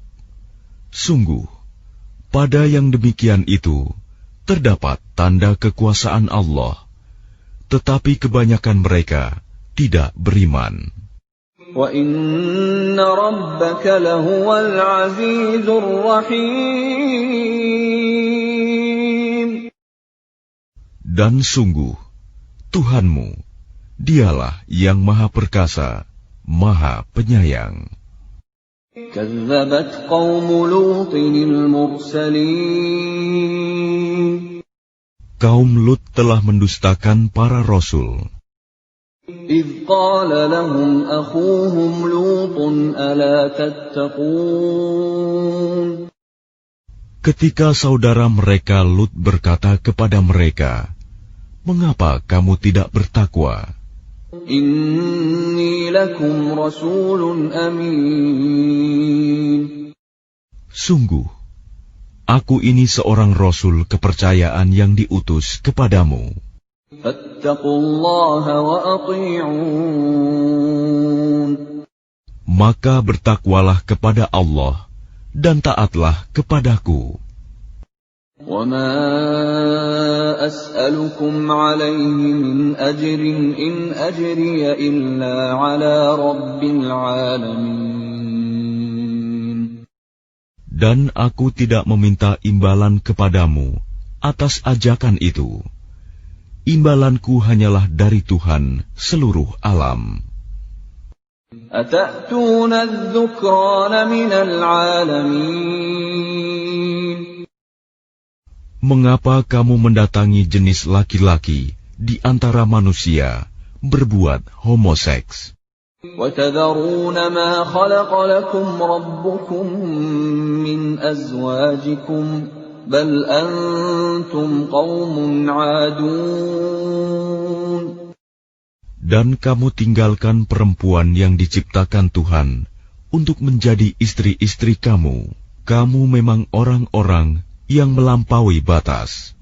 [SPEAKER 2] Sungguh, pada yang demikian itu terdapat tanda kekuasaan Allah, tetapi kebanyakan mereka tidak beriman.
[SPEAKER 1] وَإِنَّ رَبَّكَ لَهُوَ الْعَزِيزُ الرَّحِيمُ.
[SPEAKER 2] Dan sungguh, Tuhanmu, dialah yang Maha Perkasa, Maha Penyayang.
[SPEAKER 1] كَذَّبَتْ قَوْمُ لُوطٍ الْمُرْسَلِينَ.
[SPEAKER 2] Kaum Lut telah mendustakan para rasul.
[SPEAKER 1] إِذْ قَالَ لَهُمْ أَخُوهُمْ لُوطٌ أَلَا تَتَّقُونَ.
[SPEAKER 2] Ketika saudara mereka Lut berkata kepada mereka, "Mengapa kamu tidak bertakwa?
[SPEAKER 1] إِنِّي لَكُمْ رَسُولٌ أَمِينٌ."
[SPEAKER 2] Sungguh, aku ini seorang rasul kepercayaan yang diutus kepadamu.
[SPEAKER 1] فَاتَّقُوا اللَّهَ وَأَطِيعُونِ.
[SPEAKER 2] Maka bertakwalah kepada Allah dan taatlah kepadaku.
[SPEAKER 1] وَمَا أَسْأَلُكُمْ عَلَيْهِ مِنْ أَجْرٍ إِنْ أَجْرِيَ إِلَّا عَلَى رَبِّ الْعَالَمِينَ.
[SPEAKER 2] Dan aku tidak meminta imbalan kepadamu atas ajakan itu. Imbalanku hanyalah dari Tuhan seluruh alam.
[SPEAKER 1] أَتَأْتُونَ الذُّكْرَانَ مِنَ الْعَالَمِينَ.
[SPEAKER 2] Mengapa kamu mendatangi jenis laki-laki di antara manusia berbuat homoseks?
[SPEAKER 1] وَتَذَرُونَ مَا خَلَقَ لَكُمْ رَبُّكُمْ مِنْ أَزْوَاجِكُمْ بَلْ أَنْتُمْ قَوْمٌ عَادُونَ.
[SPEAKER 2] Dan kamu tinggalkan perempuan yang diciptakan Tuhan untuk menjadi istri-istri kamu. Kamu memang orang-orang yang melampaui batas.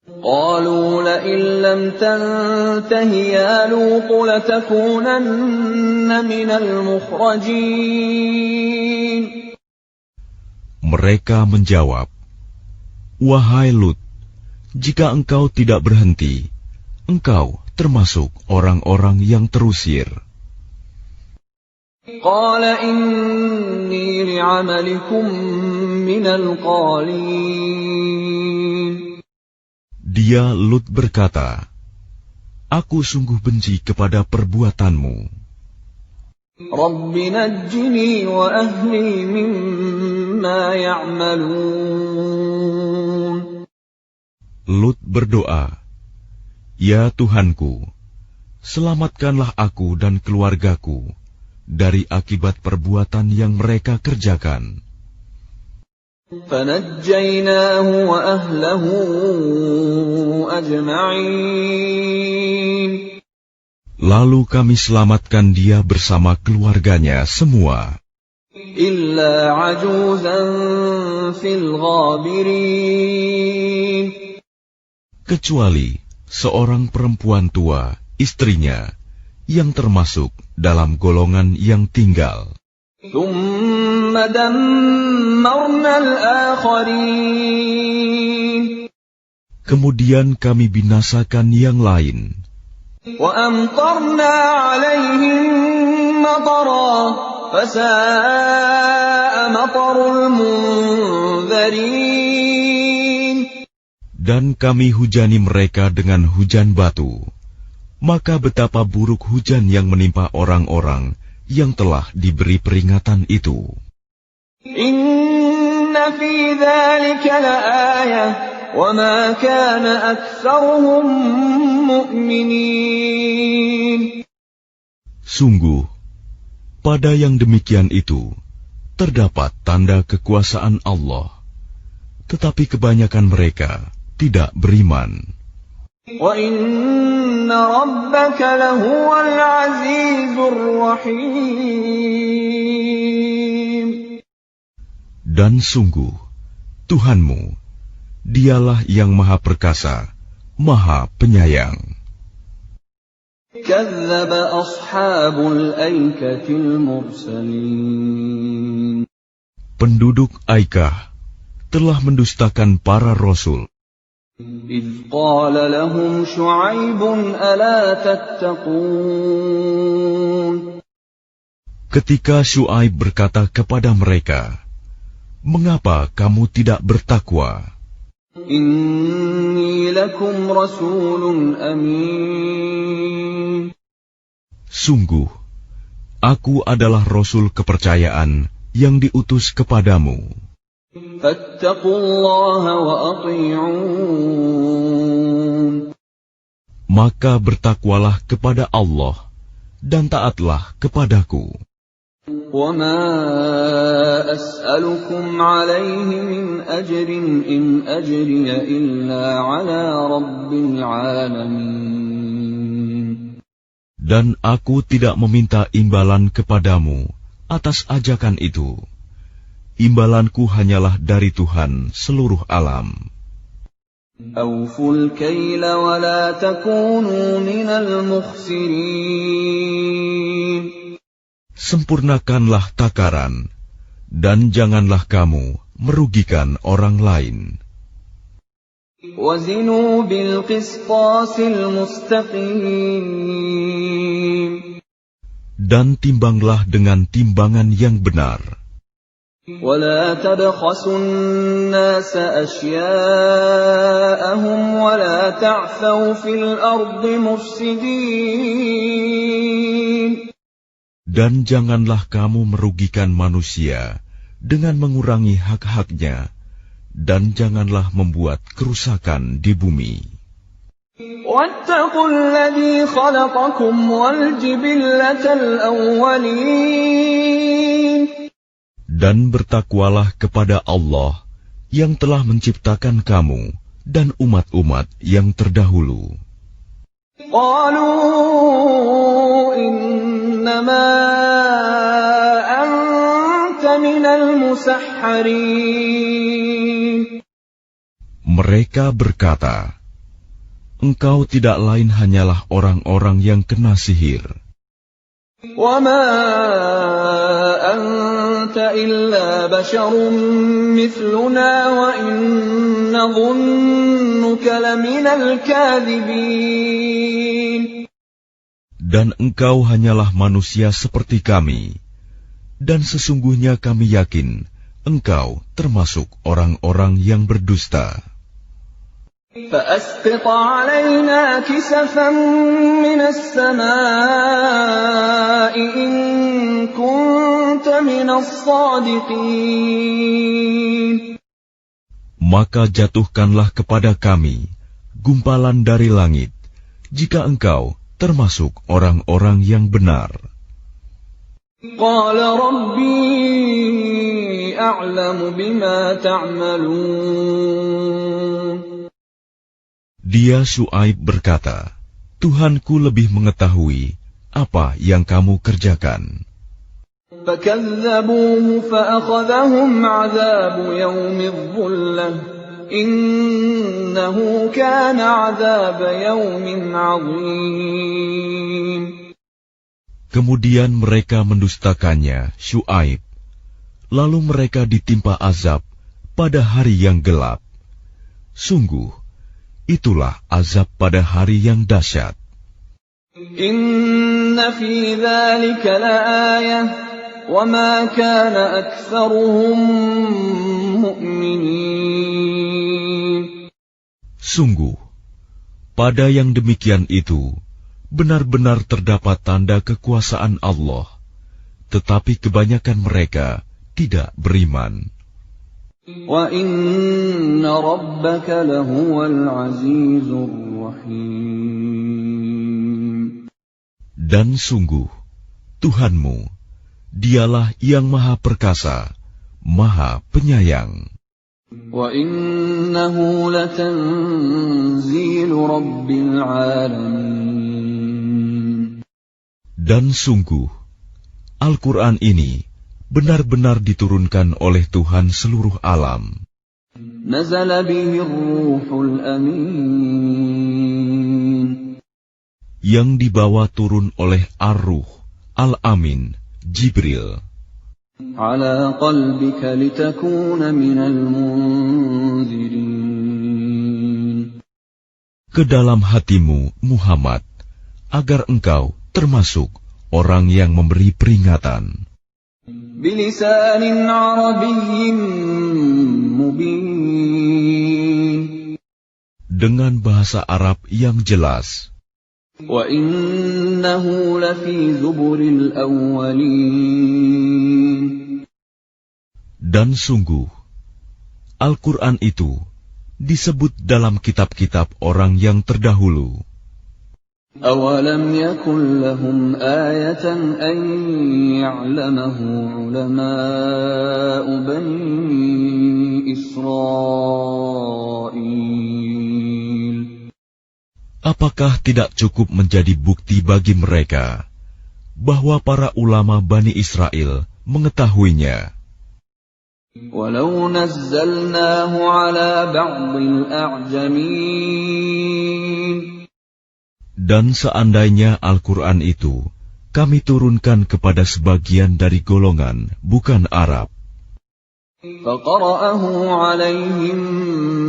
[SPEAKER 1] قَالُوا لَئِن لَّمْ تَنْتَهِ يَا لُوطُ لَتَكُونَنَّ مِنَ الْمُخْرَجِينَ.
[SPEAKER 2] Mereka menjawab, "Wahai Lut, jika engkau tidak berhenti, engkau termasuk orang-orang yang terusir."
[SPEAKER 1] قَالَ إِنِّي لِعَمَلِكُمْ مِنَ الْقَالِينَ.
[SPEAKER 2] Dia Lut berkata, "Aku sungguh benci kepada perbuatanmu.
[SPEAKER 1] رَبِّ نَجِّنِي وَأَهْلِي مِمَّا يَعْمَلُونَ.
[SPEAKER 2] Lut berdoa, "Ya Tuhanku, selamatkanlah aku dan keluargaku dari akibat perbuatan yang mereka kerjakan."
[SPEAKER 1] فَنَجَّيْنَاهُ وَأَهْلَهُ أَجْمَعِينَ.
[SPEAKER 2] Lalu kami selamatkan dia bersama keluarganya semua.
[SPEAKER 1] إِلَّا عَجُوزًا فِي الْغَابِرِينَ.
[SPEAKER 2] Kecuali seorang perempuan tua, istrinya, yang termasuk dalam golongan yang tinggal.
[SPEAKER 1] ثُمَّ دَمَّرْنَا الْآخَرِينَ.
[SPEAKER 2] Kemudian kami binasakan yang lain.
[SPEAKER 1] وَأَمْطَرْنَا عَلَيْهِم مَّطَرًا فَسَاءَ مَطَرُ الْمُنذَرِينَ.
[SPEAKER 2] Dan kami hujani mereka dengan hujan batu. Maka betapa buruk hujan yang menimpa orang-orang yang telah diberi peringatan itu.
[SPEAKER 1] إِنَّ في ذلك لآية وما كان أكثرهم مؤمنين.
[SPEAKER 2] Sungguh, pada yang demikian itu terdapat tanda kekuasaan Allah, tetapi kebanyakan mereka tidak beriman.
[SPEAKER 1] وَإِنَّ رَبَّكَ لَهُوَ الْعَزِيزُ الرَّحِيمُ.
[SPEAKER 2] Dan sungguh, Tuhanmu, dialah yang Maha Perkasa, Maha Penyayang.
[SPEAKER 1] كَذَّبَ أَصْحَابُ الْأَيْكَةِ الْمُرْسَلِينَ.
[SPEAKER 2] Penduduk Aikah telah mendustakan para rasul.
[SPEAKER 1] إِذْ قَالَ لَهُمْ شُعَيْبٌ أَلَا تَتَّقُونَ.
[SPEAKER 2] Ketika Syuaib berkata kepada mereka, "Mengapa kamu tidak bertakwa?
[SPEAKER 1] إِنِّي لَكُمْ رَسُولٌ أَمِينٌ.
[SPEAKER 2] Sungguh, aku adalah rasul kepercayaan yang diutus kepadamu.
[SPEAKER 1] فَاتَّقُوا اللَّهَ وَأَطِيعُونِ.
[SPEAKER 2] Maka bertakwalah kepada Allah dan taatlah kepadaku.
[SPEAKER 1] وَمَا أَسْأَلُكُمْ عَلَيْهِ مِنْ أَجْرٍ إِنْ أَجْرِيَ إِلَّا عَلَى رَبِّ الْعَالَمِينَ.
[SPEAKER 2] Dan aku tidak meminta imbalan kepadamu atas ajakan itu. Imbalanku hanyalah dari Tuhan seluruh alam.
[SPEAKER 1] أَوْفُوا الْكَيْلَ وَلَا تَكُونُوا مِنَ الْمُخْسِرِينَ.
[SPEAKER 2] Sempurnakanlah takaran, dan janganlah kamu merugikan orang lain.
[SPEAKER 1] وَزِنُوا بِالْقِسْطَاسِ الْمُسْتَقِيمِ.
[SPEAKER 2] Dan timbanglah dengan timbangan yang benar.
[SPEAKER 1] وَلَا تَبْخَسُوا النَّاسَ أَشْيَاءَهُمْ وَلَا تَعْثَوْا فِي الْأَرْضِ مُفْسِدِينَ.
[SPEAKER 2] Dan janganlah kamu merugikan manusia dengan mengurangi hak-haknya, dan janganlah membuat kerusakan di bumi.
[SPEAKER 1] وَاتَّقُوا الَّذِي خَلَقَكُمْ وَالْجِبِلَّةَ الْأَوَّلِينَ.
[SPEAKER 2] Dan bertakwalah kepada Allah yang telah menciptakan kamu dan umat-umat yang terdahulu.
[SPEAKER 1] قَالُوا إِنَّمَا أَنْتَ مِنَ الْمُسَحَّرِينَ.
[SPEAKER 2] Mereka berkata, "Engkau tidak lain hanyalah orang-orang yang kena sihir.
[SPEAKER 1] وَمَا أَنْتَ إِلَّا بَشَرٌ مِثْلُنَا وَإِنْ نَظُنُّكَ لَمِنَ الْكَاذِبِينَ.
[SPEAKER 2] Dan engkau hanyalah manusia seperti kami, dan sesungguhnya kami yakin engkau termasuk orang-orang yang berdusta.
[SPEAKER 1] فَأَسْقِطْ عَلَيْنَا كِسَفًا مِنَ السَّمَاءِ إِن كُنتَ مِنَ الصَّادِقِينَ.
[SPEAKER 2] Maka jatuhkanlah kepada kami gumpalan dari langit, jika engkau termasuk orang-orang yang benar.
[SPEAKER 1] قَالَ رَبِّي أَعْلَمُ بِمَا تَعْمَلُونَ.
[SPEAKER 2] Dia Syuaib berkata, Tuhanku lebih mengetahui apa yang kamu kerjakan.
[SPEAKER 1] فَكَذَّبُوهُ فَأَخَذَهُمْ عَذَابُ يَوْمِ الظُّلَّةِ إِنَّهُ كَانَ عَذَابَ يَوْمٍ عَظِيمٍ.
[SPEAKER 2] Kemudian mereka mendustakannya, Syuaib. Lalu mereka ditimpa azab pada hari yang gelap. Sungguh, itulah azab pada hari yang dahsyat.
[SPEAKER 1] Inna fi dzalika laayah wa ma kana aktsaruhum mu'minin.
[SPEAKER 2] Sungguh, pada yang demikian itu benar-benar terdapat tanda kekuasaan Allah, tetapi kebanyakan mereka tidak beriman.
[SPEAKER 1] وَإِنَّ رَبَّكَ لَهُوَ الْعَزِيزُ الرَّحِيمُ.
[SPEAKER 2] Dan sungguh, Tuhanmu, Dialah yang Maha Perkasa, Maha Penyayang.
[SPEAKER 1] وَإِنَّهُ لَتَنزِيلُ رَبِّ الْعَالَمِينَ.
[SPEAKER 2] Dan sungguh, Al-Quran ini benar-benar diturunkan oleh Tuhan seluruh alam.
[SPEAKER 1] نَزَلَ بِهِ الرُّوحُ الْأَمِينُ.
[SPEAKER 2] Yang dibawa turun oleh Ar-Ruh, Al-Amin, Jibril.
[SPEAKER 1] عَلَى قَلْبِكَ لِتَكُونَ مِنَ الْمُنذِرِينَ.
[SPEAKER 2] Ke dalam hatimu, Muhammad, agar engkau termasuk orang yang memberi peringatan.
[SPEAKER 1] بِلِسَانٍ عَرَبِيٍّ مُبِينٍ.
[SPEAKER 2] Dengan bahasa Arab yang jelas.
[SPEAKER 1] وَإِنَّهُ لَفِي زُبُرِ الْأَوَّلِينَ.
[SPEAKER 2] Dan sungguh, Al-Quran itu disebut dalam kitab-kitab orang yang terdahulu.
[SPEAKER 1] أَوَلَمْ يَكُنْ لَهُمْ آيَةً أَنْ يَعْلَمَهُ عُلَمَاءُ بَنِي إِسْرَائِيلَ.
[SPEAKER 2] Apakah tidak cukup menjadi bukti bagi mereka bahwa para ulama Bani Israel mengetahuinya?
[SPEAKER 1] وَلَوْ نَزَّلْنَاهُ عَلَى بَعْضِ الْأَعْجَمِينَ.
[SPEAKER 2] Dan seandainya Al-Quran itu kami turunkan kepada sebagian dari golongan bukan Arab,
[SPEAKER 1] فَقَرَأَهُ عَلَيْهِمْ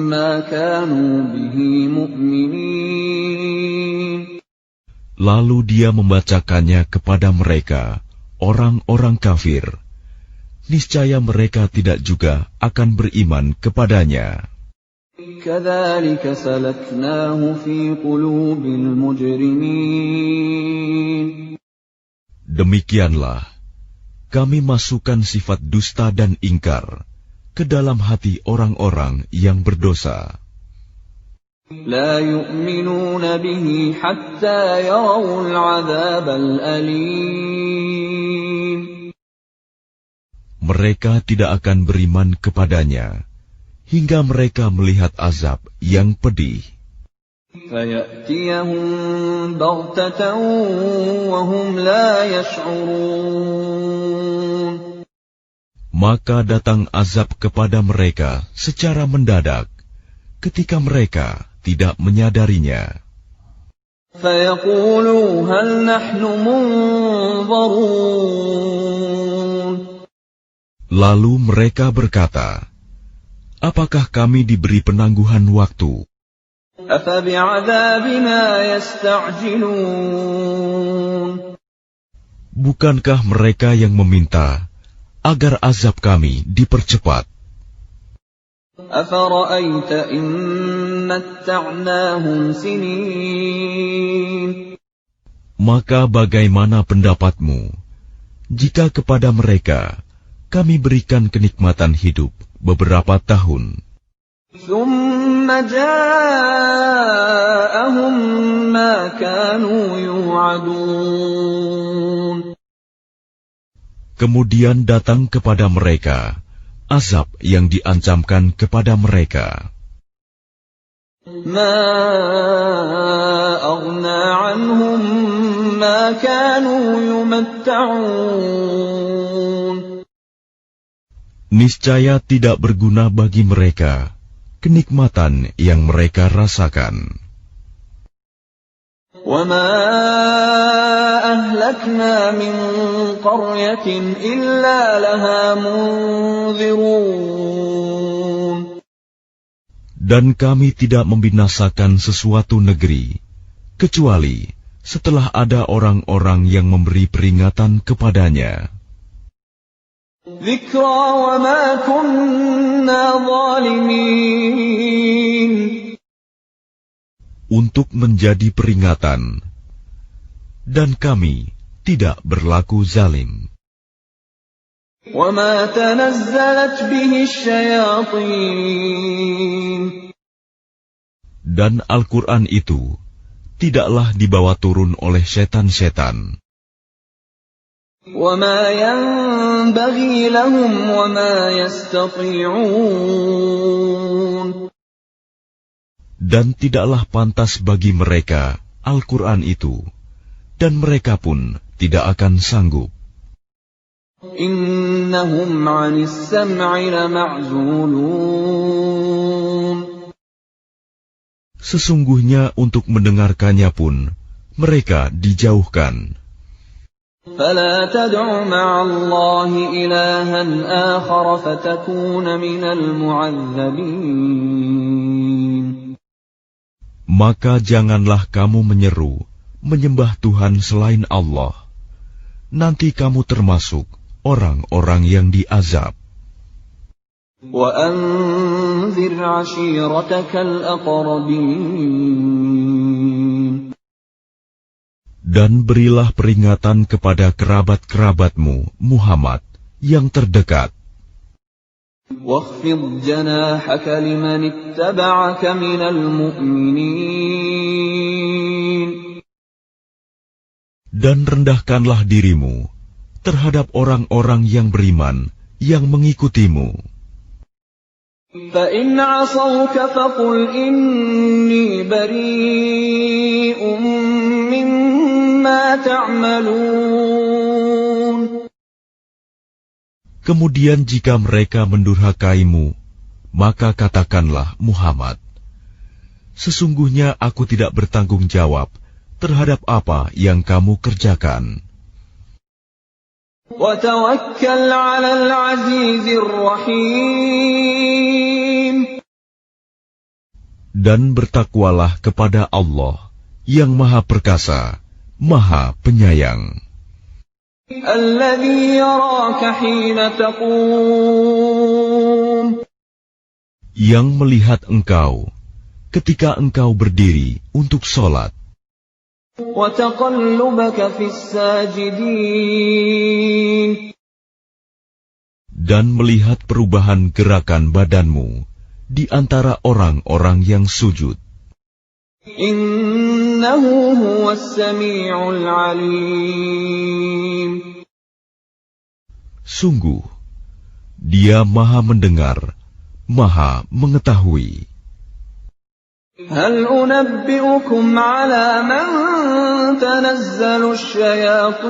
[SPEAKER 1] مَا كَانُوا بِهِ مُؤْمِنِينَ.
[SPEAKER 2] lalu dia membacakannya kepada mereka, orang-orang kafir, niscaya mereka tidak juga akan beriman kepadanya.
[SPEAKER 1] كَذَلِكَ سَلَكْنَاهُ فِي قُلُوبِ الْمُجْرِمِينَ.
[SPEAKER 2] Demikianlah kami masukkan sifat dusta dan ingkar ke dalam hati orang-orang yang berdosa.
[SPEAKER 1] لَا يُؤْمِنُونَ بِهِ حَتَّى يَرَوُا الْعَذَابَ الْأَلِيمَ.
[SPEAKER 2] Mereka tidak akan beriman kepadanya hingga mereka melihat azab yang pedih.
[SPEAKER 1] فَيَأْتِيَهُم بَغْتَةً وَهُمْ لَا يَشْعُرُونَ.
[SPEAKER 2] Maka datang azab kepada mereka secara mendadak, ketika mereka tidak menyadarinya.
[SPEAKER 1] فَيَقُولُوا هَلْ نَحْنُ مُنظَرُونَ.
[SPEAKER 2] Lalu mereka berkata, apakah kami diberi penangguhan waktu?
[SPEAKER 1] أَفَبِعَذَابِنَا يَسْتَعْجِلُونَ.
[SPEAKER 2] Bukankah mereka yang meminta agar azab kami dipercepat?
[SPEAKER 1] أَفَرَأَيْتَ إِن مَّتَّعْنَاهُمْ سِنِينَ.
[SPEAKER 2] Maka bagaimana pendapatmu jika kepada mereka kami berikan kenikmatan hidup beberapa tahun?
[SPEAKER 1] ثُمَّ جَاءَهُم مَّا كَانُوا يُوعَدُونَ.
[SPEAKER 2] Kemudian datang kepada mereka azab yang diancamkan kepada mereka.
[SPEAKER 1] مَا أَغْنَىٰ عَنْهُم مَّا كَانُوا يُمَتَّعُونَ.
[SPEAKER 2] Niscaya tidak berguna bagi mereka kenikmatan yang mereka rasakan.
[SPEAKER 1] وَمَا أَهْلَكْنَا مِنْ قَرْيَةٍ إِلَّا لَهَا مُنذِرُونَ.
[SPEAKER 2] Dan kami tidak membinasakan sesuatu negeri, kecuali setelah ada orang-orang yang memberi peringatan kepadanya.
[SPEAKER 1] ذِكْرَى وَمَا كُنَّا ظَالِمِينَ.
[SPEAKER 2] Untuk menjadi peringatan, dan kami tidak berlaku zalim.
[SPEAKER 1] وَمَا تَنَزَّلَتْ بِهِ الشَّيَاطِينُ
[SPEAKER 2] Dan Al-Quran itu tidaklah dibawa turun oleh setan-setan.
[SPEAKER 1] وَمَا يَنبَغِي لَهُمْ وَمَا يَسْتَطِيعُونَ
[SPEAKER 2] Dan tidaklah pantas bagi mereka Al-Quran itu, dan mereka pun tidak akan sanggup.
[SPEAKER 1] إِنَّهُمْ عَنِ السَّمْعِ لَمَعْزُولُونَ
[SPEAKER 2] Sesungguhnya untuk mendengarkannya pun mereka dijauhkan.
[SPEAKER 1] فَلَا تَدْعُ مَعَ اللَّهِ إِلَٰهًا آخَرَ فَتَكُونَ مِنَ الْمُعَذَّبِينَ
[SPEAKER 2] Maka janganlah kamu menyeru, menyembah Tuhan selain Allah. Nanti kamu termasuk orang-orang yang diazab.
[SPEAKER 1] وَأَنذِرْ عَشِيرَتَكَ الْأَقْرَبِينَ
[SPEAKER 2] Dan berilah peringatan kepada kerabat-kerabatmu, Muhammad, yang terdekat.
[SPEAKER 1] وَاخْفِضْ جَنَاحَكَ لِمَنِ اتَّبَعَكَ مِنَ الْمُؤْمِنِينَ
[SPEAKER 2] Dan rendahkanlah dirimu terhadap orang-orang yang beriman, yang mengikutimu.
[SPEAKER 1] فَإِنْ عَصَوْكَ فَقُلْ إِنِّي بَرِيءٌ مِّمَّا تَعْمَلُونَ
[SPEAKER 2] Kemudian jika mereka mendurhakaimu, maka katakanlah, Muhammad, sesungguhnya aku tidak bertanggung jawab terhadap apa yang kamu kerjakan.
[SPEAKER 1] وَتَوَكَّلْ عَلَى الْعَزِيزِ الرَّحِيمِ
[SPEAKER 2] Dan bertakwalah kepada Allah yang Maha Perkasa, Maha Penyayang,
[SPEAKER 1] الَّذِي يَرَاكَ حِينَ تَقُومُ
[SPEAKER 2] yang melihat engkau ketika engkau berdiri untuk sholat,
[SPEAKER 1] وَتَقَلُّبَكَ فِي السَّاجِدِينَ
[SPEAKER 2] dan melihat perubahan gerakan badanmu di antara orang-orang yang sujud.
[SPEAKER 1] إِنَّهُ هُوَ السَّمِيعُ الْعَلِيمُ
[SPEAKER 2] Sungguh, Dia Maha mendengar, Maha mengetahui.
[SPEAKER 1] هَلْ أُنَبِّئُكُمْ عَلَى مَنْ تَنَزَّلُ الشَّيَاطِينُ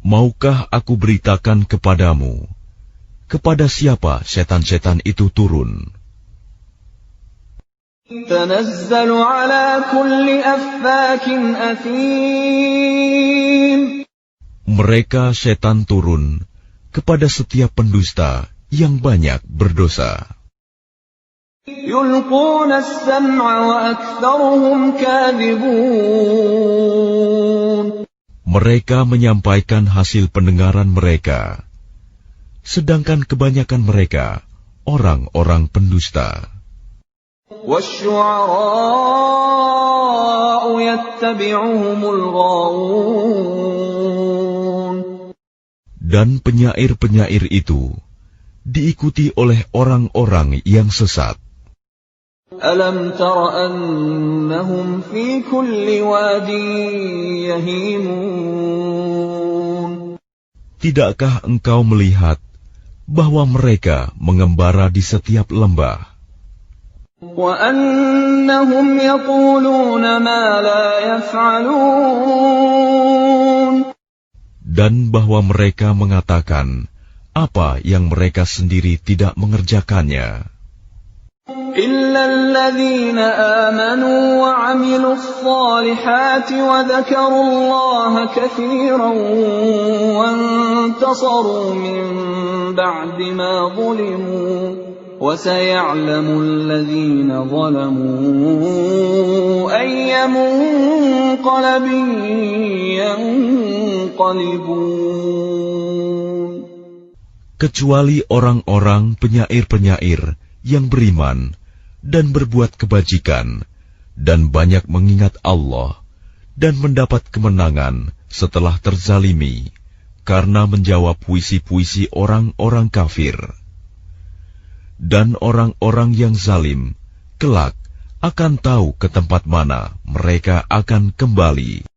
[SPEAKER 2] Maukah aku beritakan kepadamu, kepada siapa setan-setan itu turun?
[SPEAKER 1] تَنَزَّلُ عَلَى كُلِّ أَفَّاكٍ أَثِيمٍ
[SPEAKER 2] Mereka setan turun kepada setiap pendusta yang banyak berdosa.
[SPEAKER 1] يُلْقُونَ السَّمْعَ وَأَكْثَرُهُمْ كَاذِبُونَ
[SPEAKER 2] Mereka menyampaikan hasil pendengaran mereka, sedangkan kebanyakan mereka orang-orang pendusta.
[SPEAKER 1] وَالشُّعَرَاءُ يَتَّبِعُهُمُ الْغَاوُونَ
[SPEAKER 2] Dan penyair-penyair itu diikuti oleh orang-orang yang sesat.
[SPEAKER 1] أَلَمْ تَرَ أَنَّهُمْ فِي كُلِّ وَادٍ يَهِيمُونَ
[SPEAKER 2] Tidakkah engkau melihat bahwa mereka mengembara di setiap lembah,
[SPEAKER 1] وَأَنَّهُمْ يَقُولُونَ مَا لَا يَفْعَلُونَ
[SPEAKER 2] dan bahwa mereka mengatakan apa yang mereka sendiri tidak mengerjakannya?
[SPEAKER 1] إِلَّا الَّذِينَ آمَنُوا وَعَمِلُوا الصَّالِحَاتِ وَذَكَرُوا اللَّهَ كَثِيرًا وَانتَصَرُوا مِن بَعْدِ مَا ظُلِمُوا وَسَيَعْلَمُ الَّذِينَ ظَلَمُوا أَيَّ مُنقَلَبٍ يَنقَلِبُونَ
[SPEAKER 2] Kecuali orang-orang penyair-penyair yang beriman dan berbuat kebajikan dan banyak mengingat Allah dan mendapat kemenangan setelah terzalimi karena menjawab puisi-puisi orang-orang kafir. Dan orang-orang yang zalim kelak akan tahu ke tempat mana mereka akan kembali.